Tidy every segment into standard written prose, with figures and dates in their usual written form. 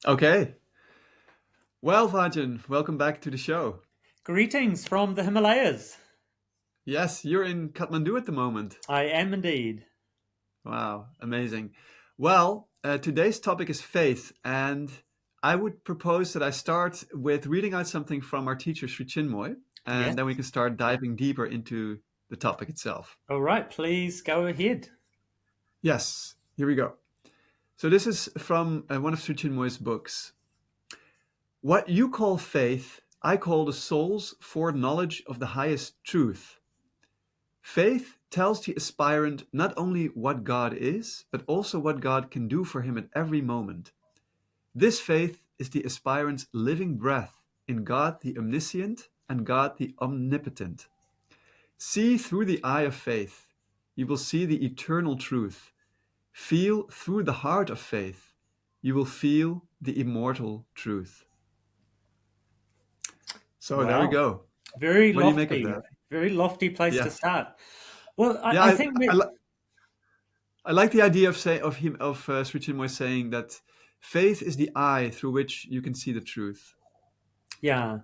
Okay. Well, Vajan, welcome back to the show. Greetings from the Himalayas. Yes, you're in Kathmandu at the moment. I am indeed. Wow, amazing. Well, today's topic is faith, and I would propose that I start with reading out something from our teacher, Sri Chinmoy, Yes. and then we can start diving deeper into the topic itself. All right, please go ahead. Yes, here we go. So this is from one of Sri Chinmoy's books. What you call faith, I call the soul's foreknowledge of the highest truth. Faith tells the aspirant not only what God is, but also what God can do for him at every moment. This faith is the aspirant's living breath in God the omniscient and God the omnipotent. See through the eye of faith. You will see the eternal truth. Feel through the heart of faith. You will feel the immortal truth. So there we Wow. go. Very What do you make of lofty, that? very lofty place Yeah. to start. Well, Yeah, I think I, we, li- I like the idea of Sri Chinmoy saying that faith is the eye through which you can see the truth. yeah.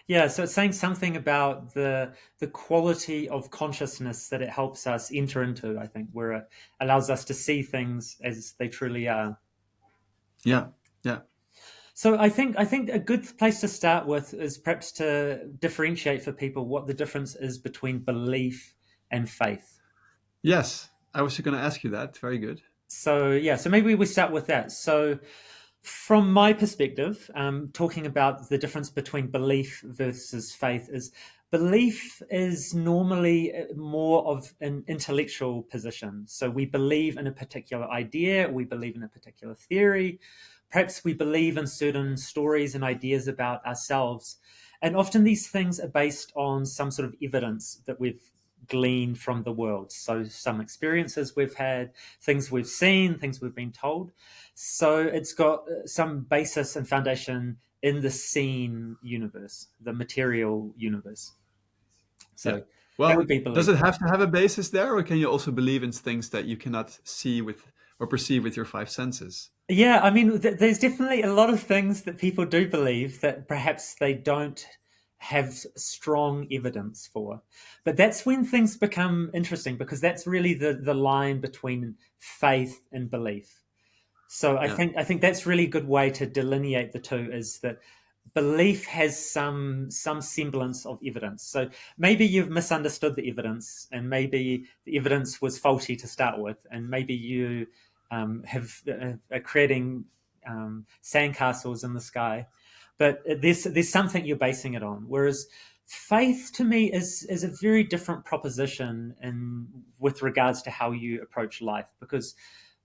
Yeah, so it's saying something about the quality of consciousness that it helps us enter into, I think, where it allows us to see things as they truly are. Yeah, yeah. So I think a good place to start with is perhaps to differentiate for people what the difference is between belief and faith. Yes, I was going to ask you that. Very good. So yeah, so maybe we start with that. So from my perspective, talking about the difference between belief versus faith is belief is normally more of an intellectual position. So we believe in a particular idea, we believe in a particular theory, perhaps we believe in certain stories and ideas about ourselves. And often these things are based on some sort of evidence that we've gleaned from the world. So some experiences we've had, things we've seen, things we've been told. So it's got some basis and foundation in the seen universe, the material universe. Yeah. So that Well, would be does belief. it have to have a basis there, or can you also believe in things that you cannot see with or perceive with your five senses? Yeah, I mean, there's definitely a lot of things that people do believe that perhaps they don't have strong evidence for. But that's when things become interesting because that's really the line between faith and belief. So I Yeah. think I think that's really a good way to delineate the two is that belief has some semblance of evidence. So maybe you've misunderstood the evidence, and maybe the evidence was faulty to start with, and maybe you have are creating sandcastles in the sky, but there's something you're basing it on. Whereas faith to me is a very different proposition in with regards to how you approach life because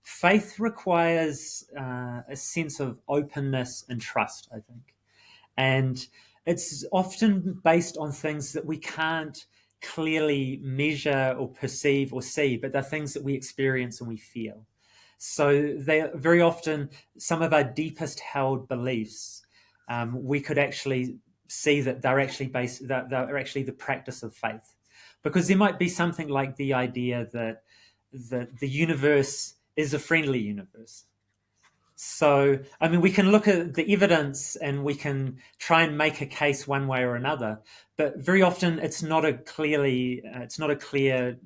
faith requires a sense of openness and trust, I think. And it's often based on things that we can't clearly measure or perceive or see, but they're things that we experience and we feel. So they very often some of our deepest held beliefs. We could actually see that they're actually based that they're actually the practice of faith, because there might be something like the idea that the universe is a friendly universe. So, I mean, we can look at the evidence and we can try and make a case one way or another, but very often it's not a clear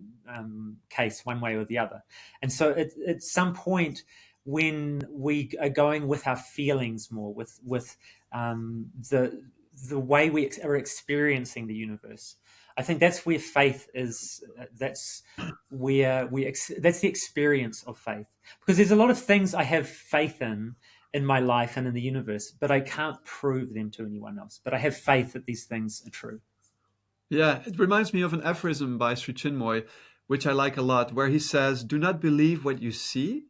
case one way or the other. And so, at some point, when we are going with our feelings more, with the way we are experiencing the universe, I think that's where faith is. That's where that's the experience of faith because there's a lot of things I have faith in my life and in the universe, but I can't prove them to anyone else. But I have faith that these things are true. Yeah, it reminds me of an aphorism by Sri Chinmoy, which I like a lot, where he says, "Do not believe what you see,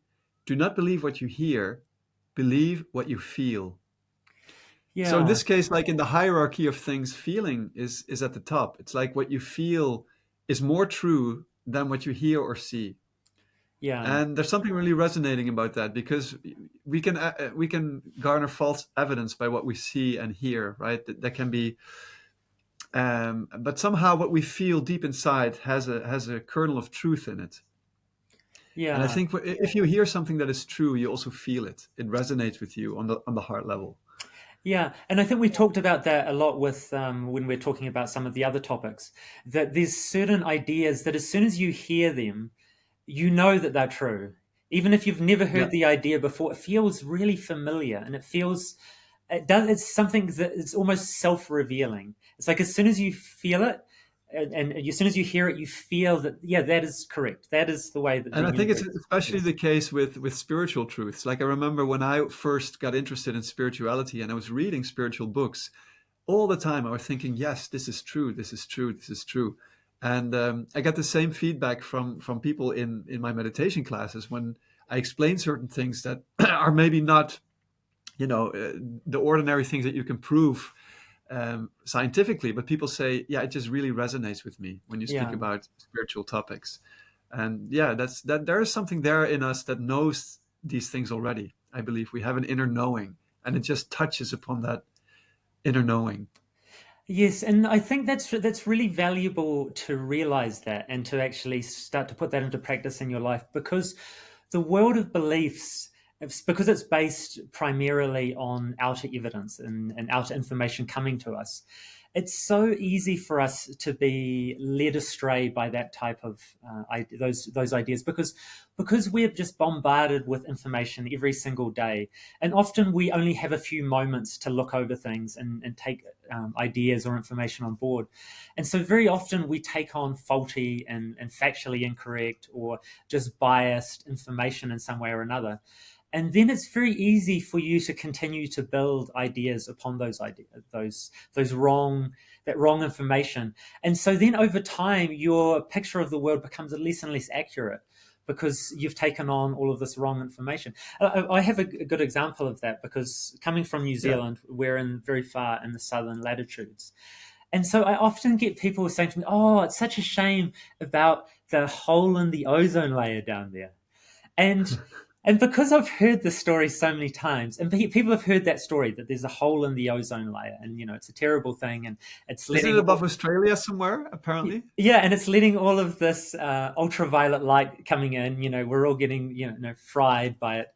do not believe what you hear, believe what you feel." So in Yeah, this case, like in the hierarchy of things, feeling is at the top. It's like what you feel is more true than what you hear or see. yeah, And there's something really resonating about that because we can garner false evidence by what we see and hear, right? That can be, but somehow what we feel deep inside has a kernel of truth in it. And I Yeah. think if you hear something that is true, you also feel it. It resonates with you on the heart level. Yeah, and I think we talked about that a lot with when we're talking about some of the other topics. That there's certain ideas that as soon as you hear them, you know that they're true. Even if you've never Yeah. heard the idea before, it feels really familiar, and it's something that is almost self-revealing. It's like as soon as you feel it, and as soon as you hear it, you feel that yeah, that is correct. That is the way that the And I think it's universe especially is. the case with spiritual truths. Like I remember when I first got interested in spirituality and I was reading spiritual books, all the time I was thinking, yes, this is true, this is true, this is true. And I got the same feedback from people in my meditation classes when I explain certain things that are maybe not, the ordinary things that you can prove scientifically, but people say, yeah, it just really resonates with me when you speak Yeah. about spiritual topics. And yeah, that there is something there in us that knows these things already. I believe we have an inner knowing, and it just touches upon that inner knowing. Yes, and I think that's really valuable to realize that and to actually start to put that into practice in your life because the world of beliefs, because it's based primarily on outer evidence and outer information coming to us, it's so easy for us to be led astray by that type of those ideas because we're just bombarded with information every single day, and often we only have a few moments to look over things and take ideas or information on board. And so very often we take on faulty and factually incorrect or just biased information in some way or another. And then it's very easy for you to continue to build ideas upon those ideas, those wrong that wrong information. And so then over time, your picture of the world becomes less and less accurate because you've taken on all of this wrong information. I have a good example of that because coming from New Yeah. Zealand, we're in very far in the southern latitudes. And so I often get people saying to me, "Oh, it's such a shame about the hole in the ozone layer down there." And because I've heard this story so many times, and people have heard that story that there's a hole in the ozone layer, and it's a terrible thing, and it's Isn't it letting above Australia somewhere, apparently? yeah, and it's letting all of this ultraviolet light coming in. We're all getting fried by it.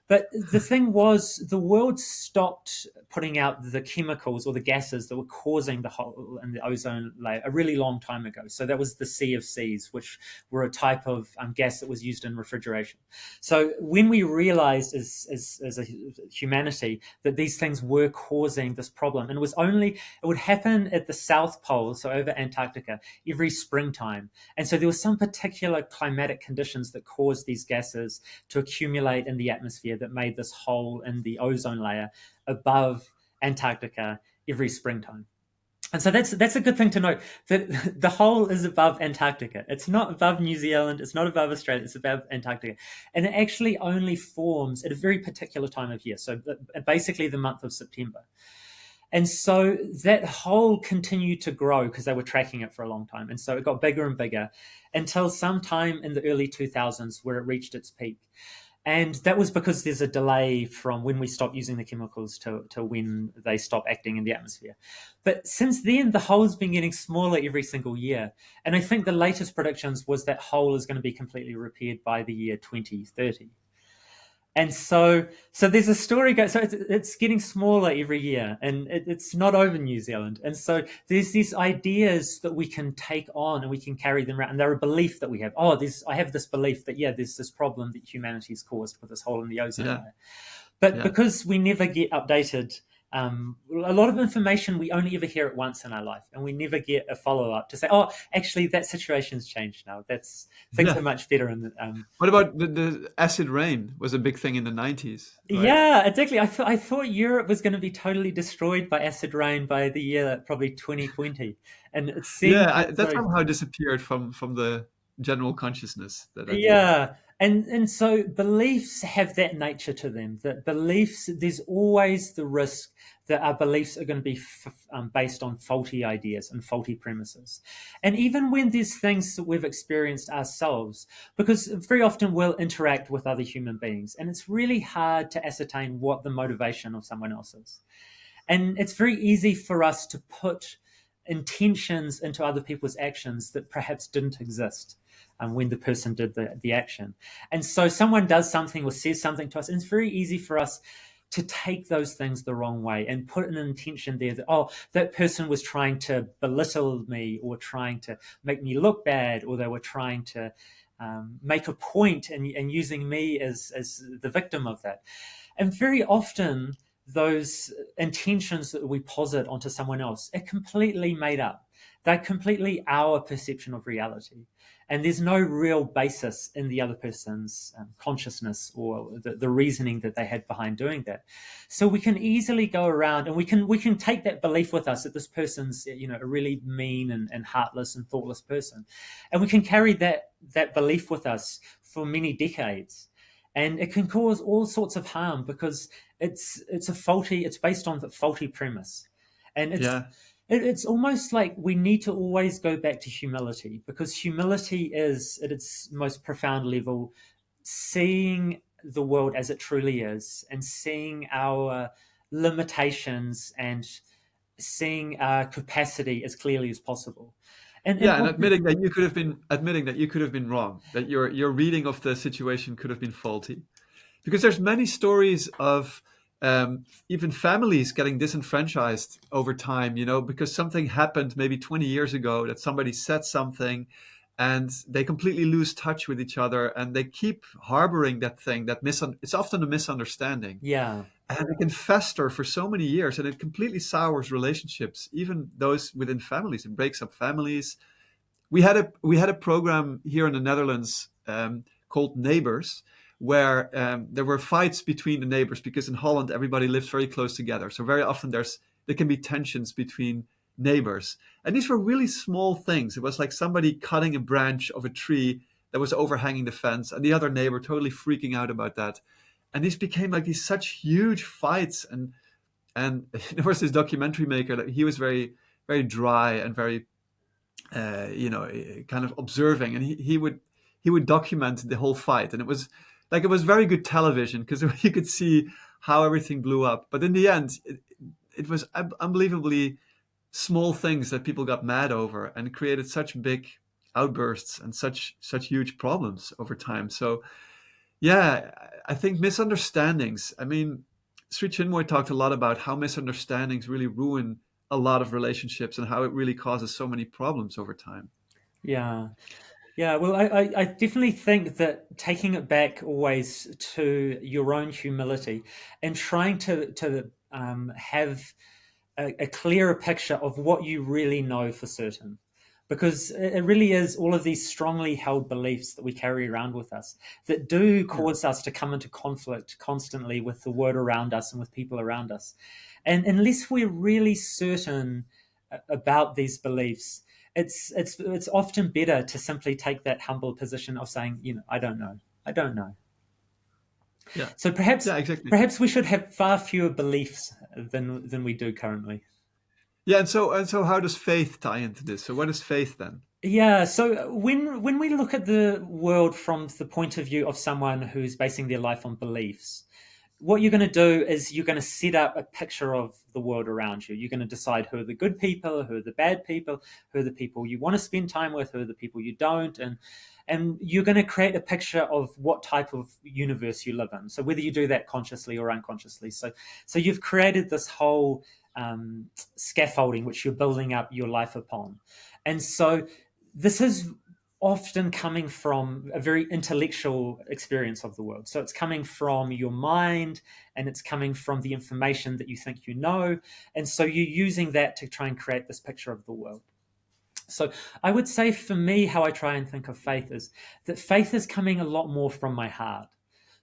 But the thing was, the world stopped putting out the chemicals or the gases that were causing the hole in the ozone layer a really long time ago. So that was the CFCs, which were a type of gas that was used in refrigeration. So when we realized as a humanity that these things were causing this problem, and it would happen at the South Pole, so over Antarctica, every springtime. And so there were some particular climatic conditions that caused these gases to accumulate in the atmosphere that made this hole in the ozone layer above Antarctica every springtime. And so that's a good thing to note that the hole is above Antarctica. It's not above New Zealand. It's not above Australia. It's above Antarctica. And it actually only forms at a very particular time of year. So basically the month of September. And so that hole continued to grow because they were tracking it for a long time. And so it got bigger and bigger until sometime in the early 2000s where it reached its peak. And that was because there's a delay from when we stop using the chemicals to when they stop acting in the atmosphere. But since then, the hole's been getting smaller every single year. And I think the latest predictions was that hole is going to be completely repaired by the year 2030. And so there's a story going. So it's getting smaller every year, and it's not over New Zealand. And so there's these ideas that we can take on and we can carry them around. And they're a belief that we have. I have this belief that there's this problem that humanity's caused with this hole in the ozone Yeah. layer. But Yeah. because we never get updated, a lot of information we only ever hear it once in our life, and we never get a follow up to say, "Oh, actually, that situation's changed now. Things Yeah. are much better." And What about the acid rain was a big thing in the 90s, right? yeah, exactly. I thought Europe was going to be totally destroyed by acid rain by the year probably 2020, and it seems Yeah, that so. somehow disappeared from the general consciousness, that idea. Yeah, and so beliefs have that nature to them. That beliefs, there's always the risk that our beliefs are going to be based on faulty ideas and faulty premises. And even when there's things that we've experienced ourselves, because very often we'll interact with other human beings, and it's really hard to ascertain what the motivation of someone else is. And it's very easy for us to put intentions into other people's actions that perhaps didn't exist when the person did the action. And so someone does something or says something to us, and it's very easy for us to take those things the wrong way and put an intention there that, oh, that person was trying to belittle me or trying to make me look bad, or they were trying to make a point and using me as the victim of that. And very often, those intentions that we posit onto someone else are completely made up. They're completely our perception of reality. And there's no real basis in the other person's consciousness or the reasoning that they had behind doing that. So we can easily go around and we can take that belief with us that this person's, a really mean and heartless and thoughtless person. And we can carry that belief with us for many decades. And it can cause all sorts of harm because it's based on the faulty premise. And Yeah. it's almost like we need to always go back to humility, because humility is, at its most profound level, seeing the world as it truly is and seeing our limitations and seeing our capacity as clearly as possible. And Yeah, and often, admitting that you could have been wrong, that your reading of the situation could have been faulty. Because there's many stories of even families getting disenfranchised over time, because something happened maybe 20 years ago, that somebody said something and they completely lose touch with each other and they keep harboring that thing, it's often a misunderstanding. yeah, And it can fester for so many years and it completely sours relationships, even those within families. It breaks up families. We had a program here in the Netherlands called Neighbors, where there were fights between the neighbors because in Holland everybody lives very close together. So very often there can be tensions between neighbors, and these were really small things. It was like somebody cutting a branch of a tree that was overhanging the fence, and the other neighbor totally freaking out about that. And these became like these such huge fights. And there was this documentary maker that he was very very dry and very kind of observing, and he would document the whole fight, and it was very good television because you could see how everything blew up. But in the end, it was unbelievably small things that people got mad over and created such big outbursts and such huge problems over time. So yeah, I think misunderstandings. I mean, Sri Chinmoy talked a lot about how misunderstandings really ruin a lot of relationships and how it really causes so many problems over time. yeah. Yeah, well, I definitely think that taking it back always to your own humility and trying to have a clearer picture of what you really know for certain. Because it really is all of these strongly held beliefs that we carry around with us that do Yeah. cause us to come into conflict constantly with the world around us and with people around us. And unless we're really certain about these beliefs, it's often better to simply take that humble position of saying, I don't know. I don't know. Yeah. So perhaps Yeah, exactly. perhaps we should have far fewer beliefs than we do currently. Yeah, and so how does faith tie into this? So what is faith then? Yeah, so when we look at the world from the point of view of someone who's basing their life on beliefs, what you're going to do is you're going to set up a picture of the world around you. You're going to decide who are the good people, who are the bad people, who are the people you want to spend time with, who are the people you don't, and you're going to create a picture of what type of universe you live in. So whether you do that consciously or unconsciously, so you've created this whole scaffolding which you're building up your life upon, and so this is often coming from a very intellectual experience of the world. So it's coming from your mind and it's coming from the information that you think you know. And so you're using that to try and create this picture of the world. So I would say for me, how I try and think of faith is that faith is coming a lot more from my heart.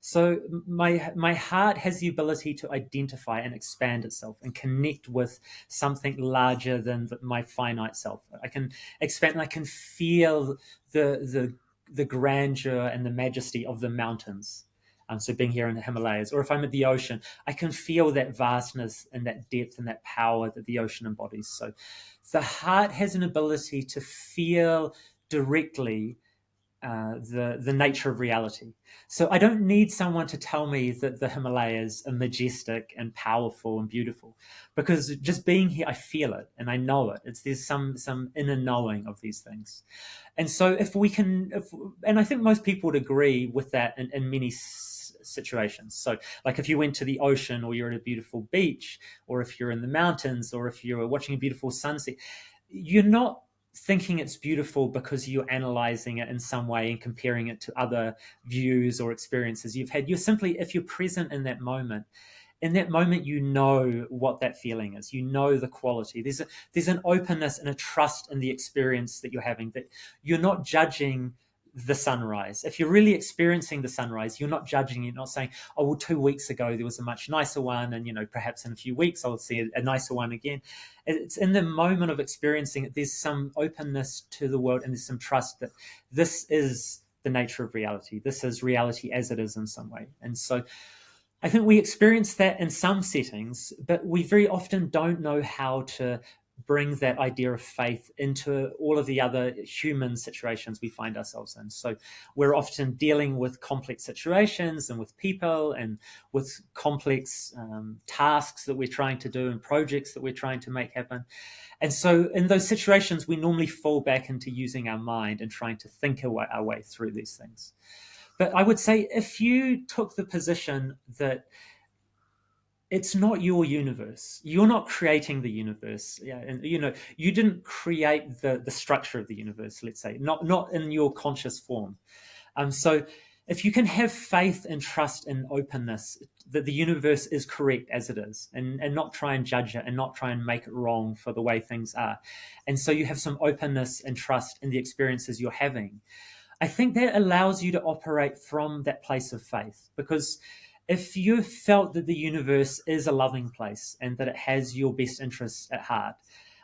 So my heart has the ability to identify and expand itself and connect with something larger than my finite self. I can expand and I can feel the grandeur and the majesty of the mountains. So being here in the Himalayas, or if I'm at the ocean, I can feel that vastness and that depth and that power that the ocean embodies. So the heart has an ability to feel directly the nature of reality. So I don't need someone to tell me that the Himalayas are majestic and powerful and beautiful, because just being here, I feel it and I know it. There's some inner knowing of these things. And so if we can, and I think most people would agree with that in many situations. So like if you went to the ocean, or you're at a beautiful beach, or if you're in the mountains, or if you're watching a beautiful sunset, you're not thinking it's beautiful because you're analyzing it in some way and comparing it to other views or experiences you've had. You're simply, if you're present in that moment, you know what that feeling is. You know the quality. There's an openness and a trust in the experience that you're having, that you're not judging the sunrise. If you're really experiencing the sunrise, you're not judging. You're not saying, oh, well, 2 weeks ago there was a much nicer one, and perhaps in a few weeks I'll see a nicer one again. It's in the moment of experiencing it, there's some openness to the world, and there's some trust that this is the nature of reality. This is reality as it is in some way. And so I think we experience that in some settings, but we very often don't know how to bring that idea of faith into all of the other human situations we find ourselves in. So we're often dealing with complex situations and with people and with complex tasks that we're trying to do and projects that we're trying to make happen. And so in those situations, we normally fall back into using our mind and trying to think our way through these things. But I would say, if you took the position that it's not your universe, you're not creating the universe, and you didn't create the structure of the universe, let's say, not in your conscious form. So if you can have faith and trust and openness that the universe is correct as it is, and not try and judge it and not try and make it wrong for the way things are, and so you have some openness and trust in the experiences you're having, I think that allows you to operate from that place of faith. Because if you felt that the universe is a loving place and that it has your best interests at heart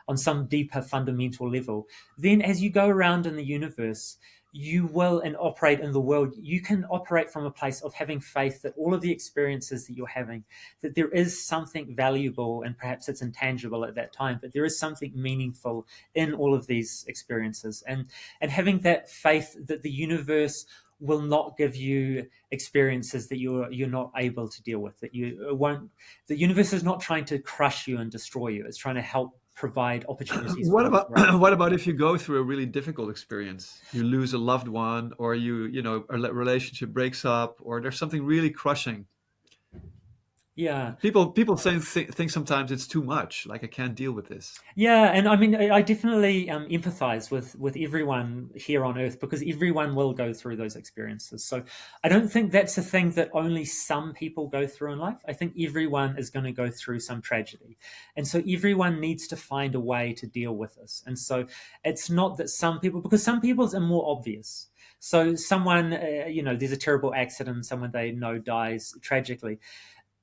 on some deeper fundamental level, then as you go around in the universe, you will, and operate in the world, you can operate from a place of having faith that all of the experiences that you're having, that there is something valuable, and perhaps it's intangible at that time, but there is something meaningful in all of these experiences. And having that faith that the universe will not give you experiences that you're not able to deal with, that you won't, the universe is not trying to crush you and destroy you. It's trying to help provide opportunities for What you to about grow. what about if you go through a really difficult experience? You lose a loved one, or a relationship breaks up, or there's something really crushing. Yeah. People think sometimes it's too much. Like, I can't deal with this. Yeah, and I mean, I definitely empathize with everyone here on Earth, because everyone will go through those experiences. So I don't think that's a thing that only some people go through in life. I think everyone is going to go through some tragedy. And so everyone needs to find a way to deal with this. And so it's not that some people, because some people's are more obvious. So someone, there's a terrible accident, someone they know dies tragically.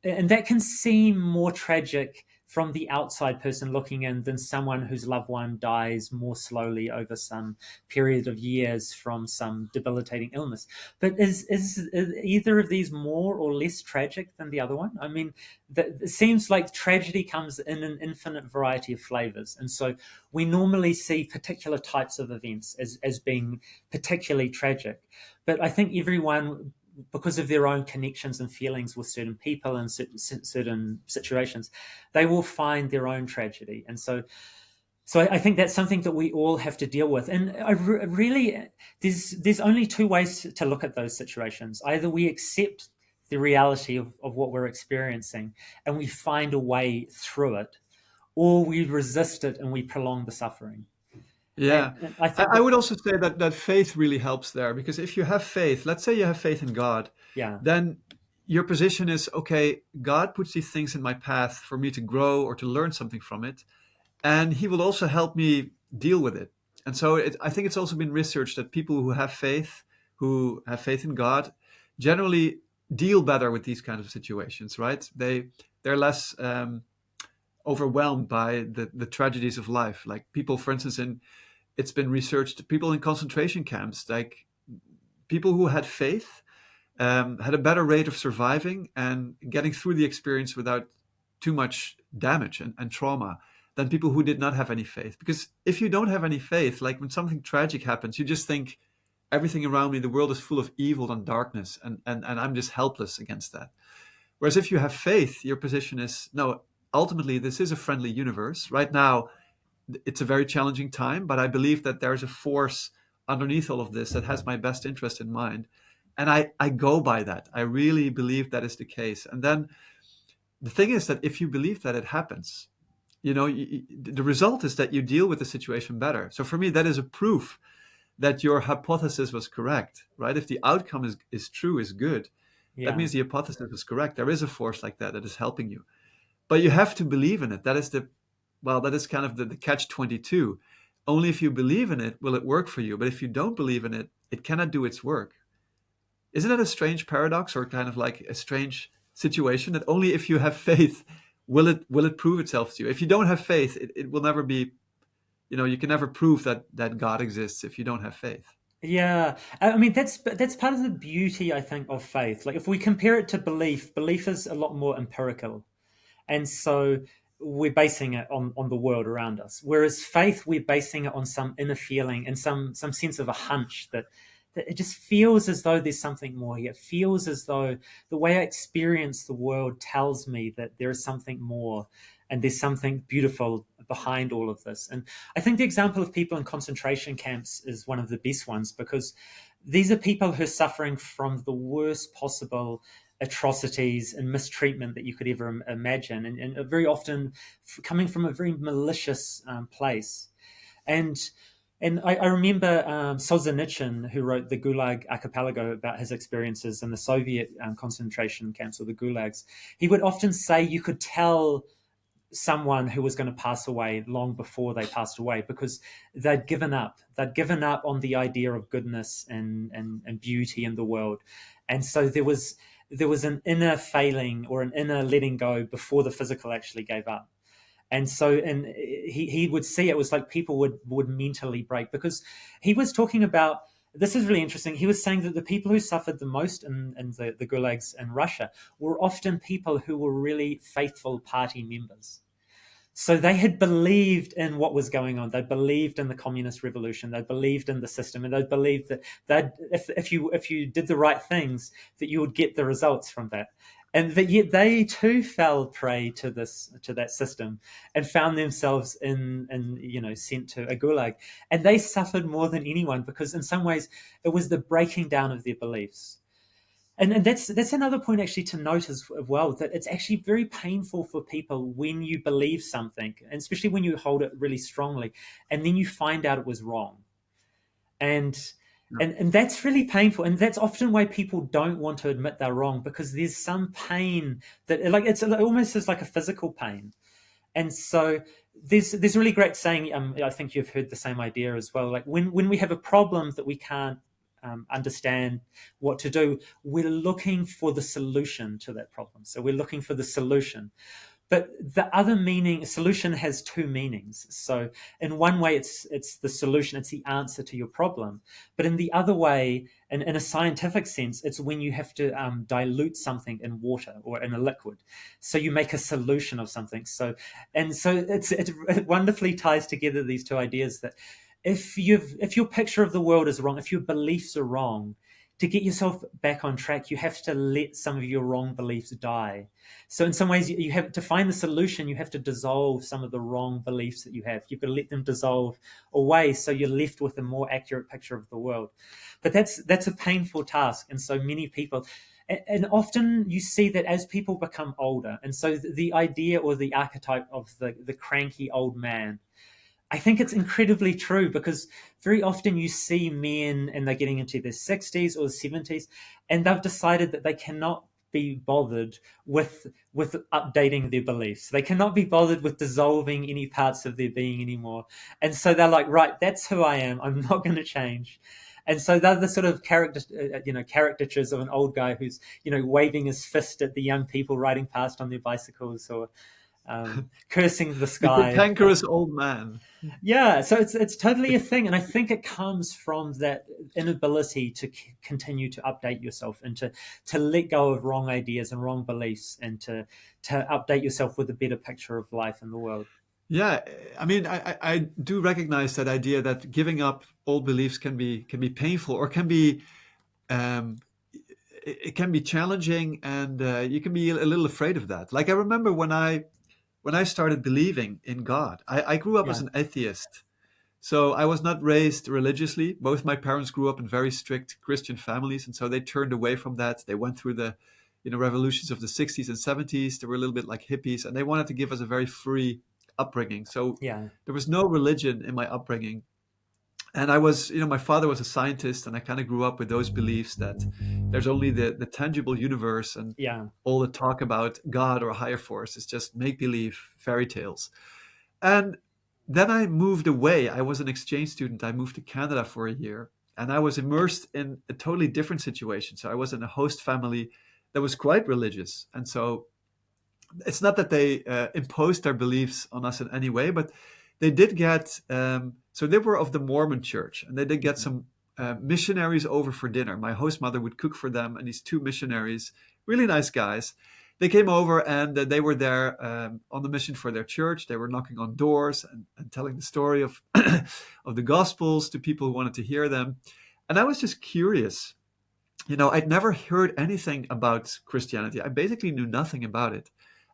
And that can seem more tragic from the outside person looking in than someone whose loved one dies more slowly over some period of years from some debilitating illness. But is either of these more or less tragic than the other one? I mean, it seems like tragedy comes in an infinite variety of flavors. And so we normally see particular types of events as being particularly tragic. But I think everyone, because of their own connections and feelings with certain people and certain situations, they will find their own tragedy. And so I think that's something that we all have to deal with. And really, there's only two ways to look at those situations. Either we accept the reality of what we're experiencing and we find a way through it, or we resist it and we prolong the suffering. Yeah. And I I, think I that, would also say that faith really helps there, because if you have faith, let's say you have faith in God, yeah, then your position is, okay, God puts these things in my path for me to grow or to learn something from it, and He will also help me deal with it. And so I think it's also been researched that people who have faith in God, generally deal better with these kinds of situations, right? They're less overwhelmed by the tragedies of life. Like people, for instance, it's been researched, people in concentration camps, like people who had faith, had a better rate of surviving and getting through the experience without too much damage and trauma than people who did not have any faith. Because if you don't have any faith, like when something tragic happens, you just think everything around me, the world is full of evil and darkness, and I'm just helpless against that. Whereas if you have faith, your position is no, ultimately, this is a friendly universe. Right now, it's a very challenging time, but I believe that there's a force underneath all of this that has my best interest in mind. And I go by that. I really believe that is the case. And then the thing is that if you believe that, it happens. The result is that you deal with the situation better. So for me, that is a proof that your hypothesis was correct, right? If the outcome is true, is good, that Yeah. means the hypothesis is correct. There is a force like that that is helping you. But you have to believe in it. That is kind of the catch 22. Only if you believe in it will it work for you. But if you don't believe in it, it cannot do its work. Isn't that a strange paradox, or kind of like a strange situation, that only if you have faith will it prove itself to you? If you don't have faith, it will never be, you can never prove that God exists if you don't have faith. Yeah, I mean that's part of the beauty, I think, of faith. Like if we compare it to belief, belief is a lot more empirical, and so we're basing it on the world around us. Whereas faith, we're basing it on some inner feeling and some sense of a hunch that it just feels as though there's something more here. It feels as though the way I experience the world tells me that there is something more and there's something beautiful behind all of this. And I think the example of people in concentration camps is one of the best ones, because these are people who are suffering from the worst possible atrocities and mistreatment that you could ever imagine, and very often coming from a very malicious place. And I remember Solzhenitsyn, who wrote the Gulag Archipelago about his experiences in the Soviet concentration camps, or the gulags. He would often say you could tell someone who was going to pass away long before they passed away, because they'd given up. They'd given up on the idea of goodness and beauty in the world. And so there was an inner failing or an inner letting go before the physical actually gave up. And he would see it was like people would mentally break, because he was talking about, this is really interesting. He was saying that the people who suffered the most in the gulags in Russia were often people who were really faithful party members. So they had believed in what was going on. They believed in the communist revolution. They believed in the system, and they believed that if you did the right things, that you would get the results from that. And that yet they too fell prey to that system and found themselves sent to a gulag, and they suffered more than anyone, because in some ways it was the breaking down of their beliefs. And that's another point actually to note as well, that it's actually very painful for people when you believe something, and especially when you hold it really strongly, and then you find out it was wrong. And Yeah. and that's really painful, and that's often why people don't want to admit they're wrong, because there's some pain that, like, it's almost as like a physical pain. And so there's a really great saying. I think you've heard the same idea as well. Like when we have a problem that we can't understand what to do, we're looking for the solution to that problem. So we're looking for the solution. But the other meaning, solution has two meanings. So in one way, it's the solution, it's the answer to your problem. But in the other way, in a scientific sense, it's when you have to dilute something in water or in a liquid. So you make a solution of something. So it wonderfully ties together these two ideas, that if your picture of the world is wrong, if your beliefs are wrong, to get yourself back on track, you have to let some of your wrong beliefs die. So in some ways, you have to find the solution. You have to dissolve some of the wrong beliefs that you have. You've got to let them dissolve away, so you're left with a more accurate picture of the world. But that's a painful task, and so many people. And often you see that as people become older, and so the idea or the archetype of the cranky old man, I think it's incredibly true, because very often you see men and they're getting into their 60s or 70s, and they've decided that they cannot be bothered with updating their beliefs. They cannot be bothered with dissolving any parts of their being anymore. And so they're like, right, that's who I am. I'm not going to change. And so they're the sort of caricatures of an old guy who's, waving his fist at the young people riding past on their bicycles, or cursing the The sky. cantankerous old man. Yeah, so it's totally a thing, and I think it comes from that inability to continue to update yourself, and to let go of wrong ideas and wrong beliefs, and to update yourself with a better picture of life and the world. Yeah, I mean, I do recognize that idea that giving up old beliefs can be painful, or can be um, it can be challenging, and you can be a little afraid of that. Like I remember when I started believing in God, I grew up as Yeah, an atheist. So I was not raised religiously. Both my parents grew up in very strict Christian families, and so they turned away from that. They went through the, revolutions of the 60s and 70s. They were a little bit like hippies, and they wanted to give us a very free upbringing. So yeah, there was no religion in my upbringing. And I was, my father was a scientist, and I kind of grew up with those beliefs that there's only the tangible universe, and yeah, all the talk about God or a higher force is just make believe fairy tales. And then I moved away. I was an exchange student. I moved to Canada for a year, and I was immersed in a totally different situation. So I was in a host family that was quite religious. And so it's not that they imposed their beliefs on us in any way, but they did get, so they were of the Mormon church, and they did get mhm, some missionaries over for dinner. My host mother would cook for them, and these two missionaries, really nice guys, they came over, and they were there on the mission for their church. They were knocking on doors and telling the story of of the Gospels to people who wanted to hear them. And I was just curious. I'd never heard anything about Christianity. I basically knew nothing about it.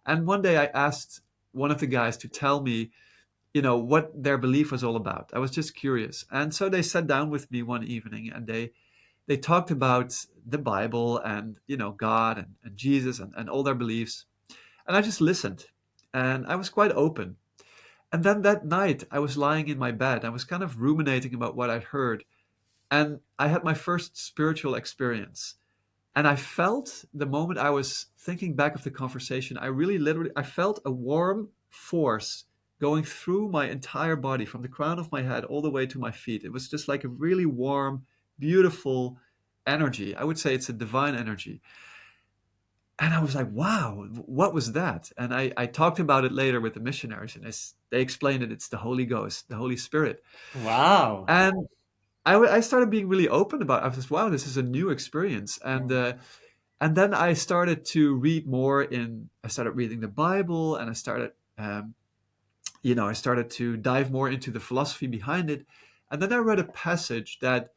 And one day I asked one of the guys to tell me, what their belief was all about. I was just curious. And so they sat down with me one evening, and they talked about the Bible, and, God, and Jesus, and all their beliefs. And I just listened, and I was quite open. And then that night I was lying in my bed. I was kind of ruminating about what I'd heard. And I had my first spiritual experience. And I felt, the moment I was thinking back of the conversation, I really literally, I felt a warm force going through my entire body, from the crown of my head all the way to my feet. It was just like a really warm, beautiful energy. I would say it's a divine energy. And I was like, wow, what was that? And I talked about it later with the missionaries, and they explained it. It's the Holy Ghost, the Holy Spirit. wow, And I started being really open about it. I was just, wow, this is a new experience. yeah, And then I started to read more I started reading the Bible, and I started to dive more into the philosophy behind it. And then I read a passage that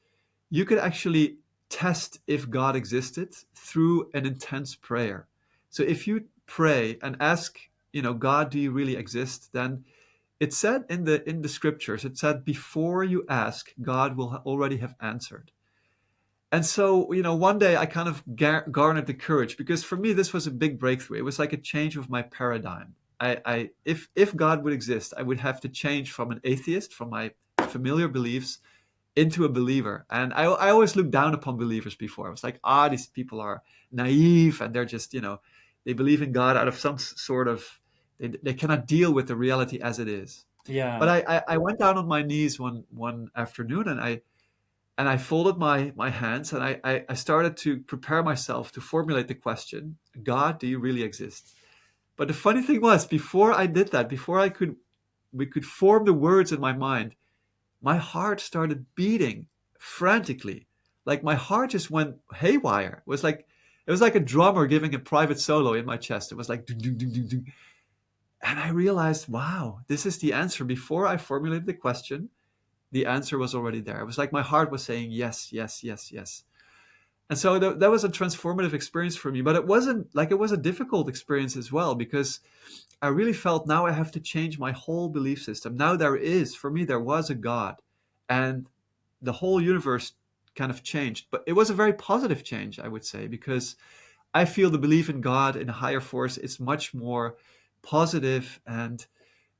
you could actually test if God existed through an intense prayer. So if you pray and ask, God, do you really exist? Then it said in the scriptures, it said, before you ask, God will already have answered. And so, one day I kind of garnered the courage, because for me this was a big breakthrough. It was like a change of my paradigm. If God would exist, I would have to change from an atheist, from my familiar beliefs, into a believer. And I always looked down upon believers before. I was like, these people are naive, and they're just, they believe in God out of some sort of, they cannot deal with the reality as it is. But yeah, I went down on my knees one afternoon, and I folded my hands, and I started to prepare myself to formulate the question, God, do you really exist? But the funny thing was, before I did that, before we could form the words in my mind, my heart started beating frantically. Like my heart just went haywire. It was like a drummer giving a private solo in my chest. It was like ding, ding, ding, ding, ding. And I realized, wow, this is the answer. Before I formulated the question, the answer was already there. It was like my heart was saying yes, yes, yes, yes. And so that was a transformative experience for me. But it wasn't like, it was a difficult experience as well, because I really felt, now I have to change my whole belief system. Now for me, there was a God, and the whole universe kind of changed. But it was a very positive change, I would say, because I feel the belief in God, in a higher force, is much more positive, and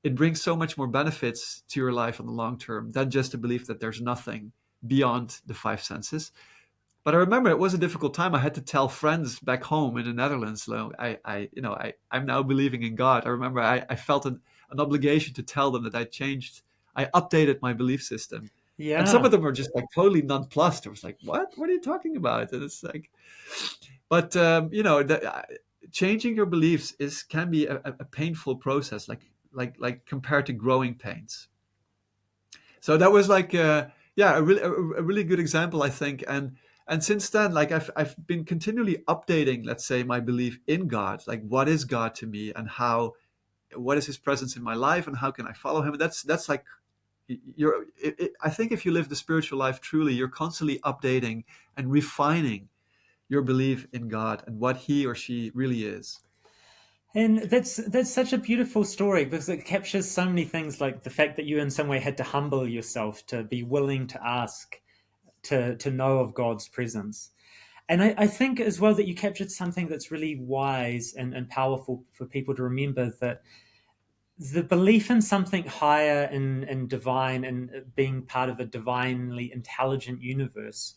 it brings so much more benefits to your life on the long term than just the belief that there's nothing beyond the five senses. But I remember it was a difficult time. I had to tell friends back home in the Netherlands, I'm now believing in God. I remember I felt an obligation to tell them that I updated my belief system. And some yeah, of them were just like totally nonplussed. I was like, what? What are you talking about? And it's like, but changing your beliefs can be a painful process, like compared to growing pains. So that was like, yeah, a really good example, I think. And since then, like I've been continually updating, let's say, my belief in God, like what is God to me, and how what is his presence in my life and how can I follow him. That's like I think if you live the spiritual life truly, you're constantly updating and refining your belief in God and what he or she really is. And that's such a beautiful story because it captures so many things, like the fact that you in some way had to humble yourself to be willing to ask, to know of God's presence. And I think as well that you captured something that's really wise and powerful for people to remember, that the belief in something higher and divine and being part of a divinely intelligent universe,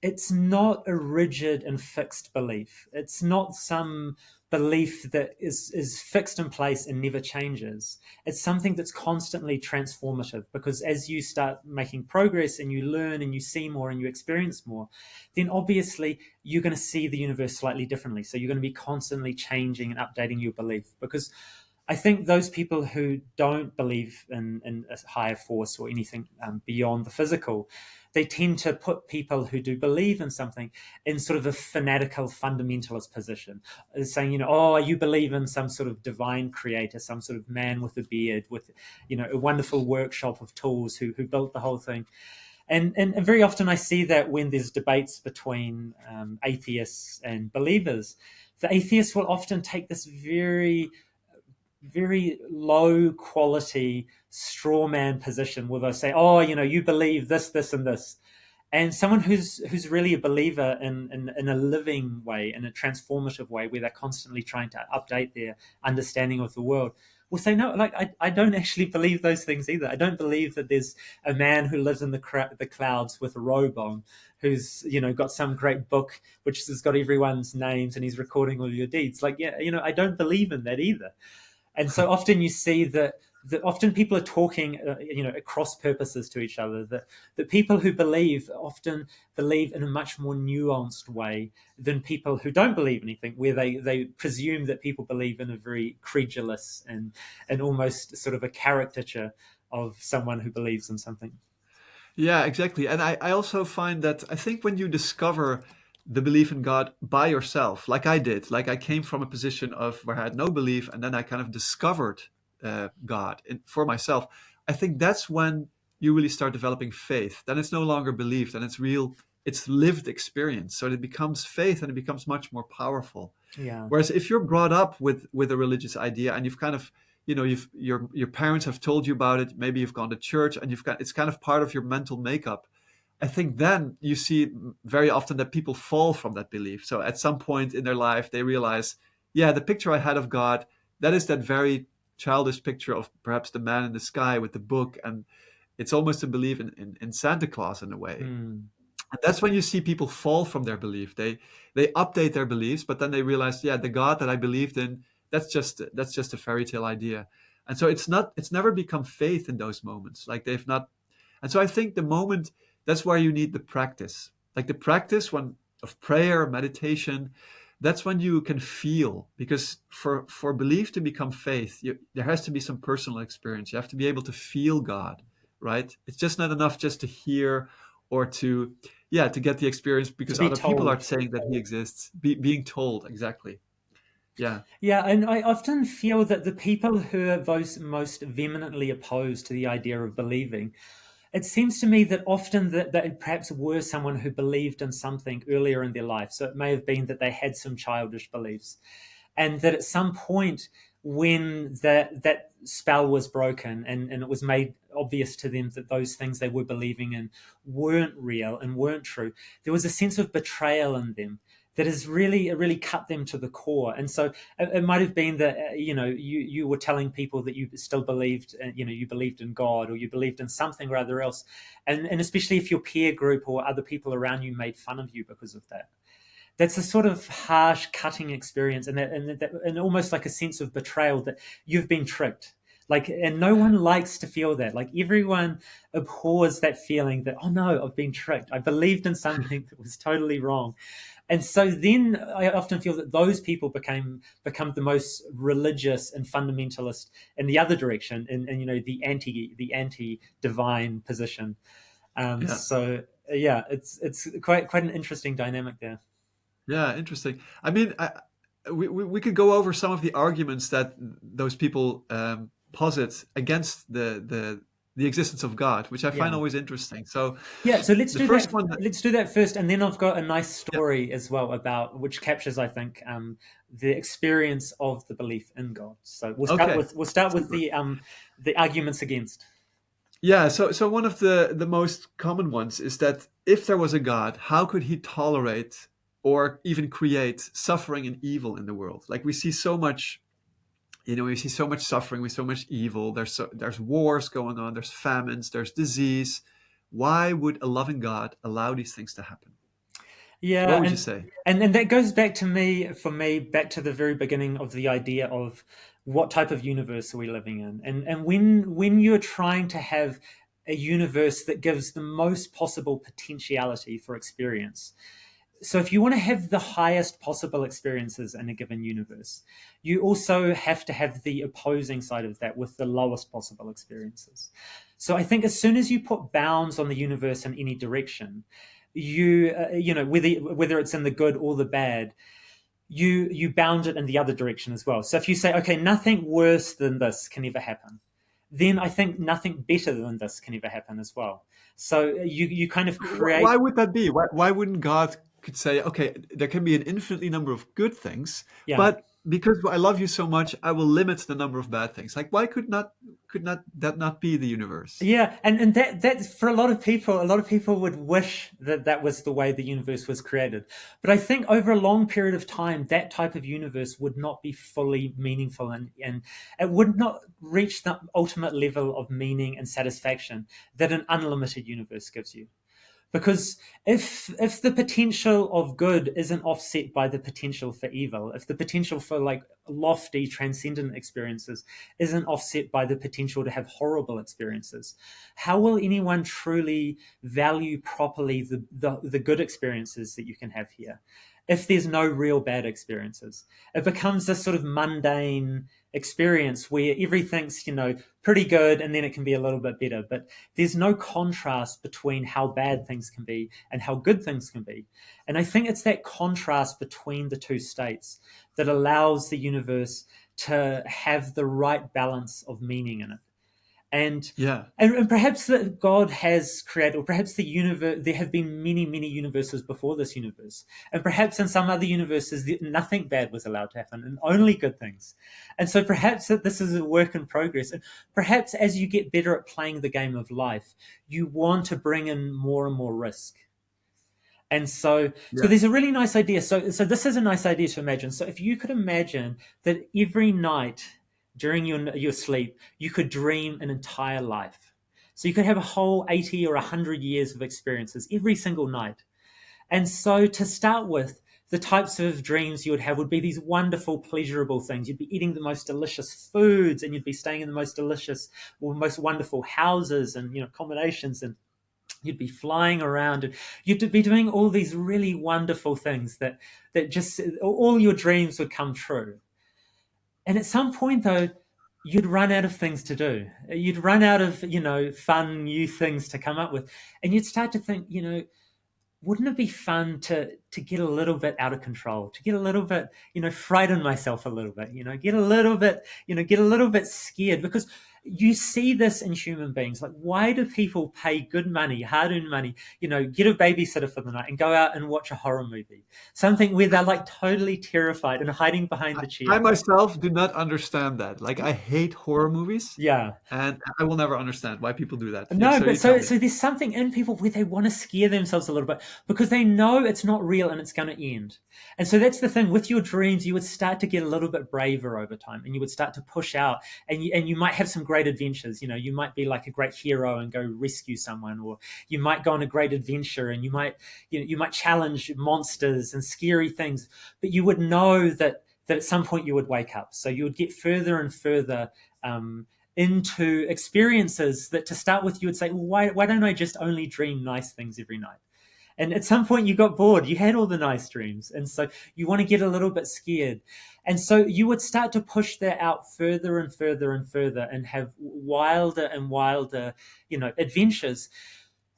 it's not a rigid and fixed belief. It's not some belief that is fixed in place and never changes. It's something that's constantly transformative, because as you start making progress and you learn and you see more and you experience more, then obviously you're going to see the universe slightly differently. So you're going to be constantly changing and updating your belief, because I think those people who don't believe in a higher force or anything beyond the physical, they tend to put people who do believe in something in sort of a fanatical fundamentalist position, saying, oh, you believe in some sort of divine creator, some sort of man with a beard, with, a wonderful workshop of tools who built the whole thing. And very often I see that when there's debates between atheists and believers, the atheists will often take this very low quality straw man position where they'll say, oh, you believe this, this, and this. And someone who's really a believer in a living way, in a transformative way, where they're constantly trying to update their understanding of the world, will say, no, like I don't actually believe those things either. I don't believe that there's a man who lives in the clouds with a robe on, who's got some great book which has got everyone's names and he's recording all your deeds. Like, yeah, I don't believe in that either. And so often you see that often people are talking, at cross purposes to each other. That people who believe often believe in a much more nuanced way than people who don't believe anything, where they presume that people believe in a very credulous and almost sort of a caricature of someone who believes in something. Yeah, exactly. And I also find that I think when you discover the belief in God by yourself, like I did, like I came from a position of where I had no belief, and then I kind of discovered God for myself. I think that's when you really start developing faith. Then it's no longer belief, then it's real, it's lived experience. So it becomes faith and it becomes much more powerful. Yeah. Whereas if you're brought up with a religious idea and you've kind of your parents have told you about it, maybe you've gone to church and it's kind of part of your mental makeup. I think then you see very often that people fall from that belief. So at some point in their life they realize, yeah, the picture I had of God, that is that very childish picture of perhaps the man in the sky with the book, and it's almost a belief in Santa Claus in a way. Mm. And that's when you see people fall from their belief. They update their beliefs, but then they realize, yeah, the God that I believed in, that's just a fairy tale idea. And so it's never become faith in those moments. Like they've not. And so I think the moment, that's where you need the practice. Like the practice when of prayer, meditation, that's when you can feel, because for belief to become faith, there has to be some personal experience. You have to be able to feel God, right? It's just not enough just to hear or to get the experience To because be other people are told. saying that he exists. Being told, exactly. Yeah. Yeah, and I often feel that the people who are most vehemently opposed to the idea of believing, it seems to me that often that they perhaps were someone who believed in something earlier in their life. So it may have been that they had some childish beliefs, and that at some point when that spell was broken and it was made obvious to them that those things they were believing in weren't real and weren't true, there was a sense of betrayal in them that has really cut them to the core. And so it might have been that you were telling people that you still believed, you believed in God or you believed in something or other else, and especially if your peer group or other people around you made fun of you because of that. That's a sort of harsh, cutting experience, and almost like a sense of betrayal that you've been tricked. Like, and no one likes to feel that. Like, everyone abhors that feeling that, oh no, I've been tricked. I believed in something that was totally wrong. And so then I often feel that those people become the most religious and fundamentalist in the other direction, in the anti divine position. Yeah. So yeah, it's quite an interesting dynamic there. Yeah, interesting. I mean, we could go over some of the arguments that those people posit against the existence of God, which I find Yeah. always interesting. So Yeah, so let's the do first that. one, Let's do that first, and then I've got a nice yeah, story as well about which captures, I think, the experience of the belief in God. So okay, we'll start with super. the arguments against. Yeah, so one of the most common ones is that if there was a God, how could he tolerate or even create suffering and evil in the world? Like we see so much, we see so much suffering, we see so much evil. There's wars going on, there's famines, there's disease. Why would a loving God allow these things to happen? So what Yeah, would you say? and that goes back to me for me back to the very beginning of the idea of what type of universe are we living in, and when you're trying to have a universe that gives the most possible potentiality for experience. So if you want to have the highest possible experiences in a given universe, you also have to have the opposing side of that with the lowest possible experiences. So I think as soon as you put bounds on the universe in any direction, whether it's in the good or the bad, you bound it in the other direction as well. So if you say, okay, nothing worse than this can ever happen, then I think nothing better than this can ever happen as well. So you kind of create. Why would that be? Why wouldn't God could say, okay, there can be an infinitely number of good things, Yeah. but because I love you so much, I will limit the number of bad things. Like why could not that not be the universe? Yeah, and that for a lot of people would wish that that was the way the universe was created. But I think over a long period of time, that type of universe would not be fully meaningful, and it would not reach the ultimate level of meaning and satisfaction that an unlimited universe gives you. Because if the potential of good isn't offset by the potential for evil, if the potential for like lofty transcendent experiences isn't offset by the potential to have horrible experiences, how will anyone truly value properly the good experiences that you can have here if there's no real bad experiences? It becomes this sort of mundane experience where everything's, pretty good, and then it can be a little bit better, but there's no contrast between how bad things can be and how good things can be. And I think it's that contrast between the two states that allows the universe to have the right balance of meaning in it. And Yeah. and perhaps that God has created, or perhaps the universe, there have been many, many universes before this universe. And perhaps in some other universes, nothing bad was allowed to happen and only good things. And so perhaps that this is a work in progress. And perhaps as you get better at playing the game of life, you want to bring in more and more risk. And so Yeah. there's a really nice idea. So this is a nice idea to imagine. So if you could imagine that every night during your sleep, you could dream an entire life. So you could have a whole 80 or 100 years of experiences every single night. And so to start with, the types of dreams you would have would be these wonderful, pleasurable things. You'd be eating the most delicious foods, and you'd be staying in the most delicious or most wonderful houses and accommodations, and you'd be flying around, and you'd be doing all these really wonderful things that just all your dreams would come true. And at some point though, you'd run out of things to do. You'd run out of fun new things to come up with, and you'd start to think, wouldn't it be fun to get a little bit out of control, to get a little bit, frighten myself a little bit, get a little bit, get a little bit scared? Because you see this in human beings. Like, why do people pay good money, hard-earned money, get a babysitter for the night and go out and watch a horror movie? Something where they're like totally terrified and hiding behind the I chair. myself do not understand that. Like I hate horror movies, Yeah. and I will never understand why people do that. No, So but you tell so me. there's something in people where they want to scare themselves a little bit because they know it's not real and it's going to end. And so that's the thing with your dreams. You would start to get a little bit braver over time, and you would start to push out, and you might have some great adventures. You might be like a great hero and go rescue someone, or you might go on a great adventure, and you might challenge monsters and scary things. But you would know that at some point you would wake up. So you would get further and further into experiences that to start with you would say, well, why don't I just only dream nice things every night? And at some point you got bored. You had all the nice dreams. And so you want to get a little bit scared. And so you would start to push that out further and further and further and have wilder and wilder, adventures.